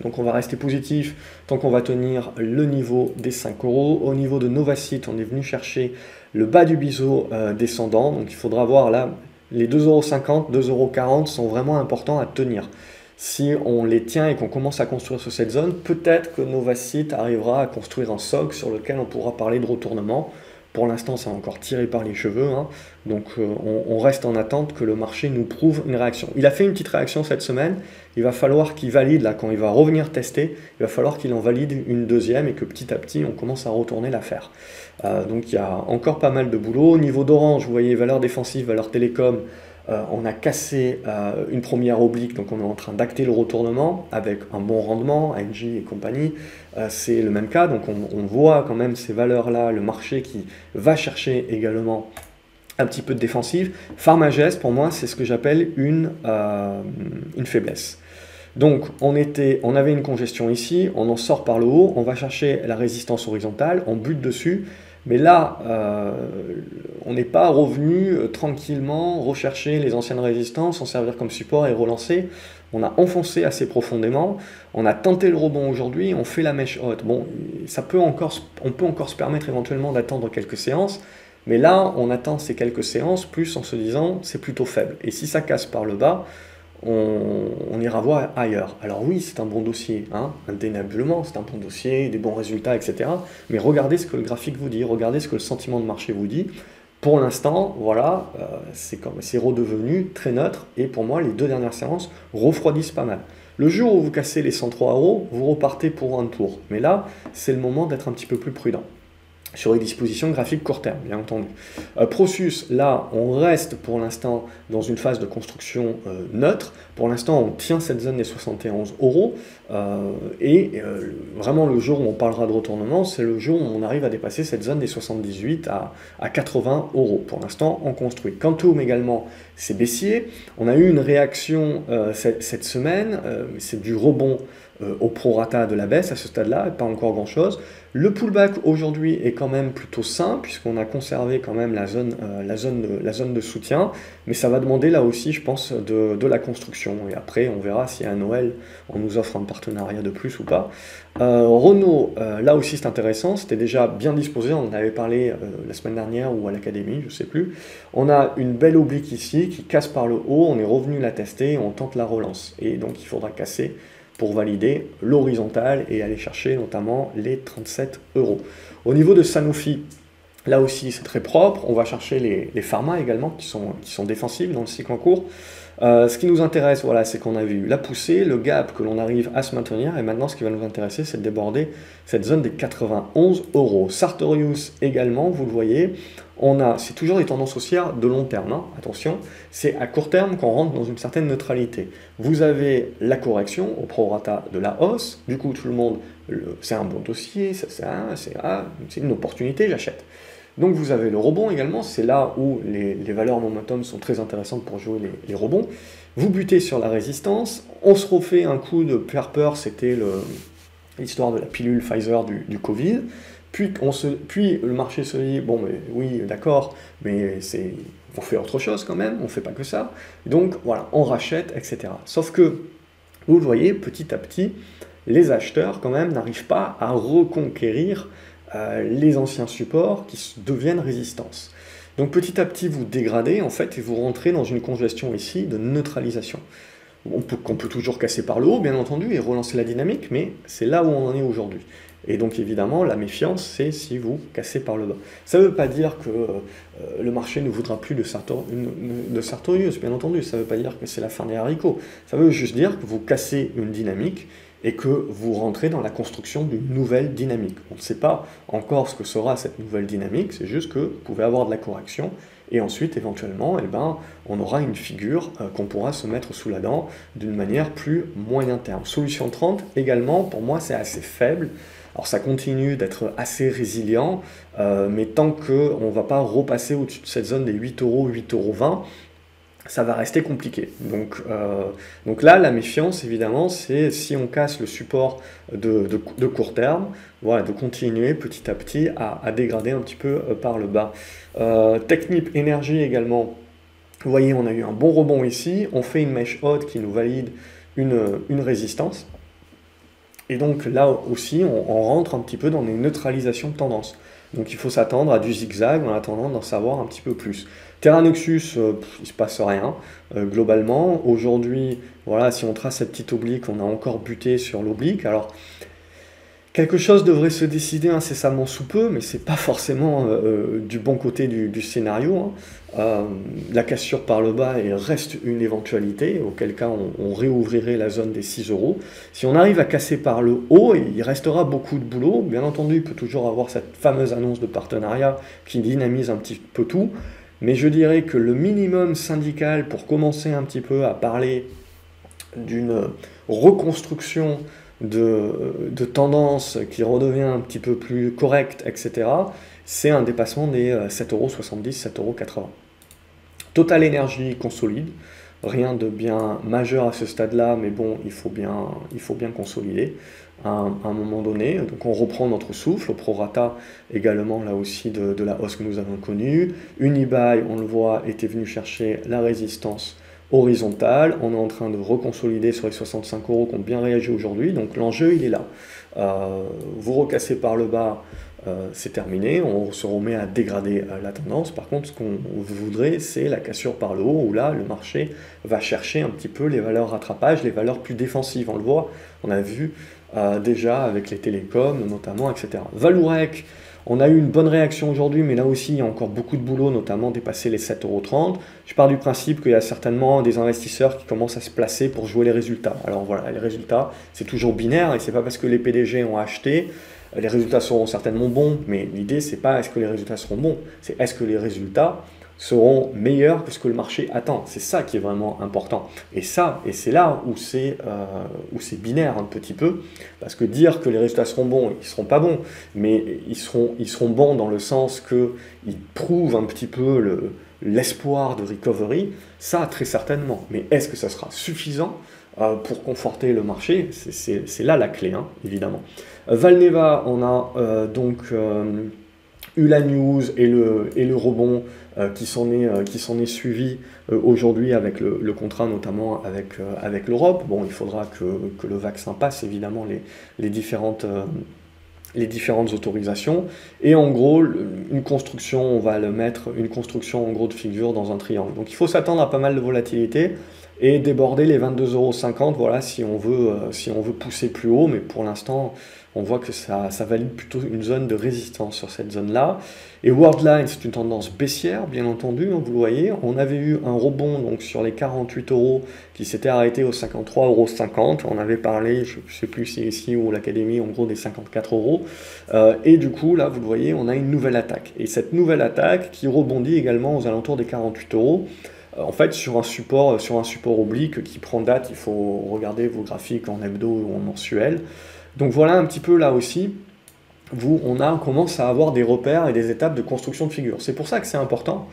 Donc on va rester positif tant qu'on va tenir le niveau des 5 €. Au niveau de Novacite, on est venu chercher le bas du biseau descendant, donc il faudra voir là, les 2,50 €, 2,40 € sont vraiment importants à tenir. Si on les tient et qu'on commence à construire sur cette zone, peut-être que Novacite arrivera à construire un socle sur lequel on pourra parler de retournement. Pour l'instant, ça va encore tirer par les cheveux, hein. Donc on reste en attente que le marché nous prouve une réaction. Il a fait une petite réaction cette semaine, il va falloir qu'il valide, là, quand il va revenir tester, il va falloir qu'il en valide une deuxième et que petit à petit, on commence à retourner l'affaire. Donc il y a encore pas mal de boulot. Au niveau d'Orange, vous voyez, valeur défensive, valeur télécom, on a cassé une première oblique, donc on est en train d'acter le retournement avec un bon rendement, Engie et compagnie, c'est le même cas, donc on voit quand même ces valeurs-là, le marché qui va chercher également un petit peu de défensive. Pharmagest, pour moi, c'est ce que j'appelle une faiblesse. Donc on avait une congestion ici, on en sort par le haut, on va chercher la résistance horizontale, on bute dessus, mais là, on n'est pas revenu tranquillement rechercher les anciennes résistances, en servir comme support et relancer. On a enfoncé assez profondément, on a tenté le rebond aujourd'hui, on fait la mèche haute. Bon, on peut encore se permettre éventuellement d'attendre quelques séances, mais là, on attend ces quelques séances plus en se disant c'est plutôt faible. Et si ça casse par le bas, on ira voir ailleurs. Alors oui, c'est un bon dossier, hein, indéniablement, c'est un bon dossier, des bons résultats, etc. Mais regardez ce que le graphique vous dit, regardez ce que le sentiment de marché vous dit. Pour l'instant, voilà, c'est redevenu très neutre, et pour moi, les 2 dernières séances refroidissent pas mal. Le jour où vous cassez les 103 €, vous repartez pour un tour. Mais là, c'est le moment d'être un petit peu plus prudent sur les dispositions graphiques court terme, bien entendu. Prosus, là, on reste pour l'instant dans une phase de construction neutre. Pour l'instant, on tient cette zone des 71 €. Vraiment, le jour où on parlera de retournement, c'est le jour où on arrive à dépasser cette zone des 78 à 80 €. Pour l'instant, on construit. Quantum également, c'est baissier. On a eu une réaction cette semaine, c'est du rebond au prorata de la baisse à ce stade-là, pas encore grand-chose. Le pullback aujourd'hui est quand même plutôt sain, puisqu'on a conservé quand même la zone de soutien, mais ça va demander là aussi, je pense, de la construction. Et après, on verra si à Noël, on nous offre un partenariat de plus ou pas. Renault, là aussi c'est intéressant, c'était déjà bien disposé, on en avait parlé la semaine dernière ou à l'académie, je ne sais plus. On a une belle oblique ici qui casse par le haut, on est revenu la tester, on tente la relance. Et donc il faudra casser pour valider l'horizontale et aller chercher notamment les 37 €. Au niveau de Sanofi, Là aussi, c'est très propre. On va chercher les pharma également, qui sont défensifs dans le cycle en cours. Ce qui nous intéresse, voilà, c'est qu'on a vu la poussée, le gap que l'on arrive à se maintenir, et maintenant ce qui va nous intéresser, c'est de déborder cette zone des 91 euros. Sartorius également, vous le voyez, c'est toujours des tendances haussières de long terme, hein, attention, c'est à court terme qu'on rentre dans une certaine neutralité. Vous avez la correction au prorata de la hausse, du coup tout le monde, c'est un bon dossier, c'est une opportunité, j'achète. Donc vous avez le rebond également, c'est là où les valeurs momentum sont très intéressantes pour jouer les rebonds. Vous butez sur la résistance, on se refait un coup de faire peur, c'était l'histoire de la pilule Pfizer du Covid, puis le marché se dit, bon mais oui d'accord, mais on fait autre chose quand même, on ne fait pas que ça, donc voilà, on rachète, etc. Sauf que, vous le voyez, petit à petit, les acheteurs quand même n'arrivent pas à reconquérir les anciens supports qui deviennent résistance. Donc petit à petit, vous dégradez en fait et vous rentrez dans une congestion ici de neutralisation. Qu'on peut toujours casser par le haut, bien entendu, et relancer la dynamique, mais c'est là où on en est aujourd'hui. Et donc évidemment, la méfiance, c'est si vous cassez par le bas. Ça ne veut pas dire que le marché ne voudra plus de Sartorius, bien entendu. Ça ne veut pas dire que c'est la fin des haricots. Ça veut juste dire que vous cassez une dynamique et que vous rentrez dans la construction d'une nouvelle dynamique. On ne sait pas encore ce que sera cette nouvelle dynamique, c'est juste que vous pouvez avoir de la correction, et ensuite, éventuellement, on aura une figure qu'on pourra se mettre sous la dent d'une manière plus moyen terme. Solution 30, également, pour moi, c'est assez faible. Alors ça continue d'être assez résilient, mais tant qu'on ne va pas repasser au-dessus de cette zone des 8 euros, 8,20 €, ça va rester compliqué. Donc là, la méfiance, évidemment, c'est si on casse le support de court terme, voilà, de continuer petit à petit à dégrader un petit peu par le bas. Technip Énergie également, vous voyez, on a eu un bon rebond ici, on fait une mèche haute qui nous valide une résistance. Et donc là aussi, on rentre un petit peu dans des neutralisations de tendance. Donc il faut s'attendre à du zigzag en attendant d'en savoir un petit peu plus. Terra Nexus, il ne se passe rien, globalement. Aujourd'hui, voilà, si on trace cette petite oblique, on a encore buté sur l'oblique. Alors, quelque chose devrait se décider incessamment sous peu, mais ce n'est pas forcément du bon côté du scénario, hein. La cassure par le bas reste une éventualité, auquel cas on réouvrirait la zone des 6 €. Si on arrive à casser par le haut, il restera beaucoup de boulot. Bien entendu, il peut toujours avoir cette fameuse annonce de partenariat qui dynamise un petit peu tout, mais je dirais que le minimum syndical pour commencer un petit peu à parler d'une reconstruction de tendance qui redevient un petit peu plus correcte, etc., c'est un dépassement des 7,70 €, 7,80 €. Total Energy consolide, rien de bien majeur à ce stade-là, mais bon, il faut bien consolider à un moment donné. Donc on reprend notre souffle, au prorata également là aussi de la hausse que nous avons connue. Unibail, on le voit, était venu chercher la résistance horizontale, on est en train de reconsolider sur les 65 € qui ont bien réagi aujourd'hui, donc l'enjeu il est là. Vous recassez par le bas, c'est terminé, on se remet à dégrader la tendance. Par contre, ce qu'on voudrait, c'est la cassure par le haut, où là, le marché va chercher un petit peu les valeurs rattrapage, les valeurs plus défensives. On le voit, on a vu déjà avec les télécoms, notamment, etc. Valourec, on a eu une bonne réaction aujourd'hui, mais là aussi, il y a encore beaucoup de boulot, notamment dépasser les 7,30 €. Je pars du principe qu'il y a certainement des investisseurs qui commencent à se placer pour jouer les résultats. Alors voilà, les résultats, c'est toujours binaire, et c'est pas parce que les PDG ont acheté, les résultats seront certainement bons, mais l'idée, c'est pas est-ce que les résultats seront bons, c'est est-ce que les résultats seront meilleurs que ce que le marché attend. C'est ça qui est vraiment important. Et c'est là où c'est binaire un petit peu, parce que dire que les résultats seront bons, ils ne seront pas bons, mais ils seront bons dans le sens qu'ils prouvent un petit peu l'espoir de recovery, ça très certainement. Mais est-ce que ça sera suffisant pour conforter le marché? C'est là la clé, hein, évidemment. Valneva, on a donc eu la news et le rebond qui s'en est suivi aujourd'hui avec le contrat, notamment avec l'Europe. Bon, il faudra que le vaccin passe, évidemment, les différentes autorisations. Et en gros, une construction, on va le mettre, une construction en gros de figure dans un triangle. Donc il faut s'attendre à pas mal de volatilité et déborder les 22,50 €, voilà, si on veut pousser plus haut, mais pour l'instant, On voit que ça valide plutôt une zone de résistance sur cette zone-là. Et Worldline, c'est une tendance baissière, bien entendu, hein, vous le voyez. On avait eu un rebond donc, sur les 48 euros qui s'était arrêté aux 53,50 €. On avait parlé, je ne sais plus si ici ou l'Académie, en gros des 54 euros. Et du coup, là, vous le voyez, on a une nouvelle attaque. Et cette nouvelle attaque qui rebondit également aux alentours des 48 euros. En fait, sur un support oblique qui prend date, il faut regarder vos graphiques en hebdo ou en mensuel. Donc voilà un petit peu là aussi, on commence à avoir des repères et des étapes de construction de figure. C'est pour ça que c'est important.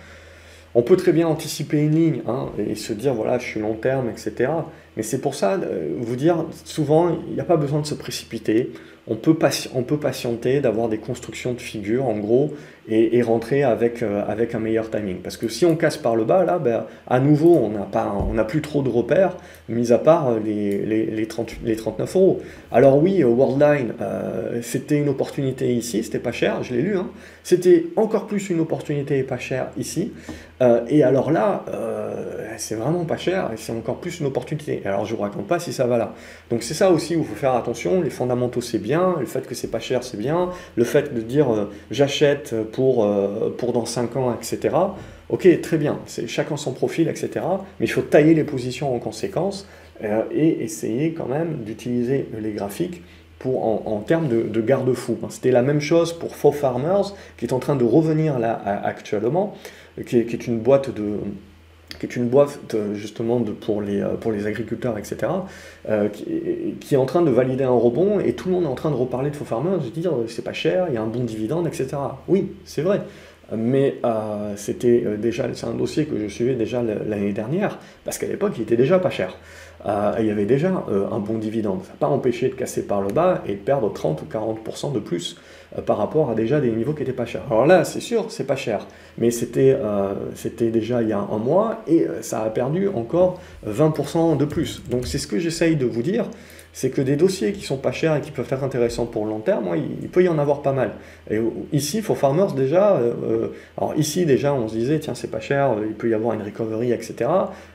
On peut très bien anticiper une ligne hein, et se dire, voilà, je suis long terme, etc. Mais c'est pour ça, vous dire, souvent, il n'y a pas besoin de se précipiter. On peut patienter, d'avoir des constructions de figures, en gros, et rentrer avec un meilleur timing. Parce que si on casse par le bas, là, ben, à nouveau, on n'a plus trop de repères, mis à part les 39 euros. Alors oui, Worldline, c'était une opportunité ici, c'était pas cher, je l'ai lu, hein. C'était encore plus une opportunité pas chère ici. Et alors là, c'est vraiment pas cher, et c'est encore plus une opportunité. Alors je ne vous raconte pas si ça va là. Donc c'est ça aussi où il faut faire attention, les fondamentaux c'est bien, le fait que c'est pas cher c'est bien, le fait de dire j'achète pour dans 5 ans, etc. Ok, très bien, c'est chacun son profil, etc. Mais il faut tailler les positions en conséquence et essayer quand même d'utiliser les graphiques en termes de garde-fou. C'était la même chose pour FoFarmers, qui est en train de revenir là actuellement, qui est une boîte justement pour les agriculteurs, etc., qui est en train de valider un rebond, et tout le monde est en train de reparler de FoFarmers, de dire c'est pas cher, il y a un bon dividende, etc. Oui, c'est vrai. Mais c'est un dossier que je suivais déjà l'année dernière, parce qu'à l'époque, il était déjà pas cher. Il y avait déjà un bon dividende. Ça n'a pas empêché de casser par le bas et de perdre 30 ou 40% de plus par rapport à déjà des niveaux qui n'étaient pas chers. Alors là, c'est sûr, c'est pas cher, mais c'était déjà il y a un mois et ça a perdu encore 20% de plus. Donc c'est ce que j'essaye de vous dire, c'est que des dossiers qui sont pas chers et qui peuvent être intéressants pour le long terme, il peut y en avoir pas mal. Et ici, FoFarmers déjà, alors ici déjà on se disait, tiens c'est pas cher, il peut y avoir une recovery, etc.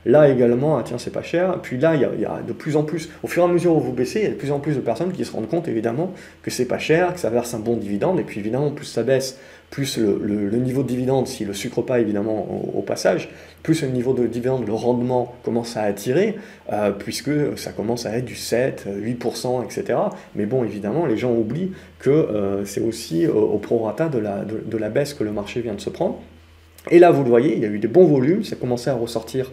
Là également, ah, tiens c'est pas cher. Puis là, il y a de plus en plus, au fur et à mesure où vous baissez, il y a de plus en plus de personnes qui se rendent compte évidemment que c'est pas cher, que ça verse un bon dividende, et puis évidemment plus ça baisse, plus le niveau de dividende, s'il ne le sucre pas évidemment au passage, plus le niveau de dividende, le rendement commence à attirer, puisque ça commence à être du 7, 8%, etc. Mais bon, évidemment, les gens oublient que c'est aussi au prorata de la baisse que le marché vient de se prendre. Et là, vous le voyez, il y a eu des bons volumes, ça commençait à ressortir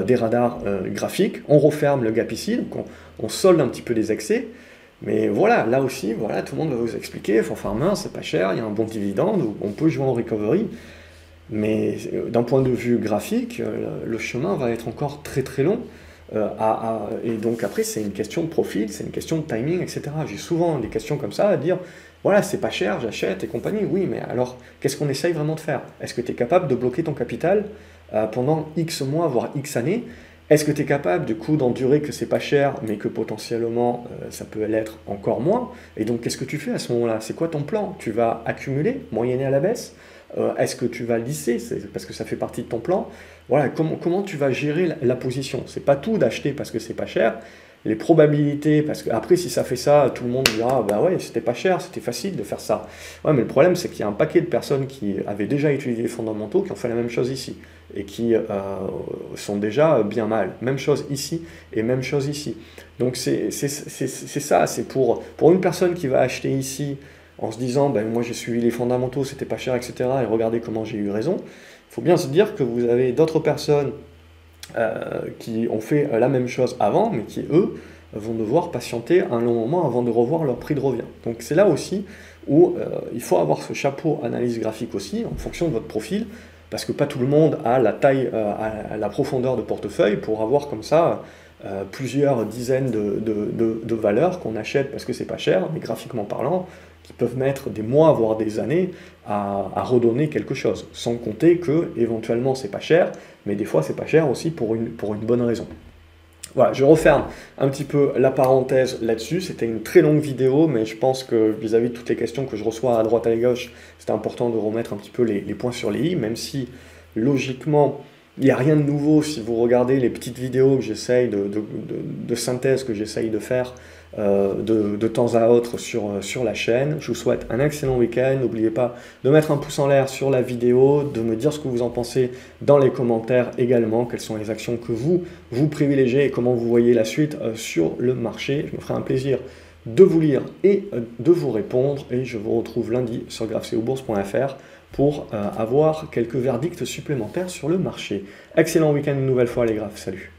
des radars graphiques, on referme le gap ici, donc on solde un petit peu les excès. Mais voilà, là aussi, voilà, tout le monde va vous expliquer, FoFarmers, c'est pas cher, il y a un bon dividende, on peut jouer en recovery. Mais d'un point de vue graphique, le chemin va être encore très très long. Et donc après, c'est une question de profil, c'est une question de timing, etc. J'ai souvent des questions comme ça à dire, voilà, c'est pas cher, j'achète et compagnie. Oui, mais alors, qu'est-ce qu'on essaye vraiment de faire? Est-ce que tu es capable de bloquer ton capital pendant X mois, voire X années? Est-ce que tu es capable, du coup, d'endurer que c'est pas cher, mais que potentiellement, ça peut l'être encore moins? Et donc, qu'est-ce que tu fais à ce moment-là? C'est quoi ton plan? Tu vas accumuler, moyenner à la baisse? Est-ce que tu vas lisser? Parce que ça fait partie de ton plan. Voilà, comment tu vas gérer la position? C'est pas tout d'acheter parce que c'est pas cher. Les probabilités, parce que après si ça fait ça, tout le monde dira bah ouais, c'était pas cher, c'était facile de faire ça. Ouais, mais le problème c'est qu'il y a un paquet de personnes qui avaient déjà utilisé les fondamentaux qui ont fait la même chose ici et qui sont déjà bien mal. Même chose ici et même chose ici. Donc c'est ça, c'est pour une personne qui va acheter ici en se disant ben moi j'ai suivi les fondamentaux, c'était pas cher, etc. et regardez comment j'ai eu raison. Il faut bien se dire que vous avez d'autres personnes qui ont fait la même chose avant, mais qui, eux, vont devoir patienter un long moment avant de revoir leur prix de revient. Donc c'est là aussi où il faut avoir ce chapeau analyse graphique aussi, en fonction de votre profil, parce que pas tout le monde a la taille, la profondeur de portefeuille pour avoir comme ça plusieurs dizaines de valeurs qu'on achète parce que c'est pas cher, mais graphiquement parlant, qui peuvent mettre des mois, voire des années, à redonner quelque chose. Sans compter que, éventuellement, c'est pas cher, mais des fois, c'est pas cher aussi pour une bonne raison. Voilà, je referme un petit peu la parenthèse là-dessus. C'était une très longue vidéo, mais je pense que vis-à-vis de toutes les questions que je reçois à droite à gauche, c'était important de remettre un petit peu les points sur les i, même si, logiquement, Il n'y a rien de nouveau si vous regardez les petites vidéos que j'essaye de synthèse que j'essaye de faire de temps à autre sur la chaîne. Je vous souhaite un excellent week-end. N'oubliez pas de mettre un pouce en l'air sur la vidéo, de me dire ce que vous en pensez dans les commentaires également, quelles sont les actions que vous privilégiez et comment vous voyez la suite sur le marché. Je me ferai un plaisir de vous lire et de vous répondre, et je vous retrouve lundi sur graphceobourse.fr pour avoir quelques verdicts supplémentaires sur le marché. Excellent week-end une nouvelle fois les graphes, salut!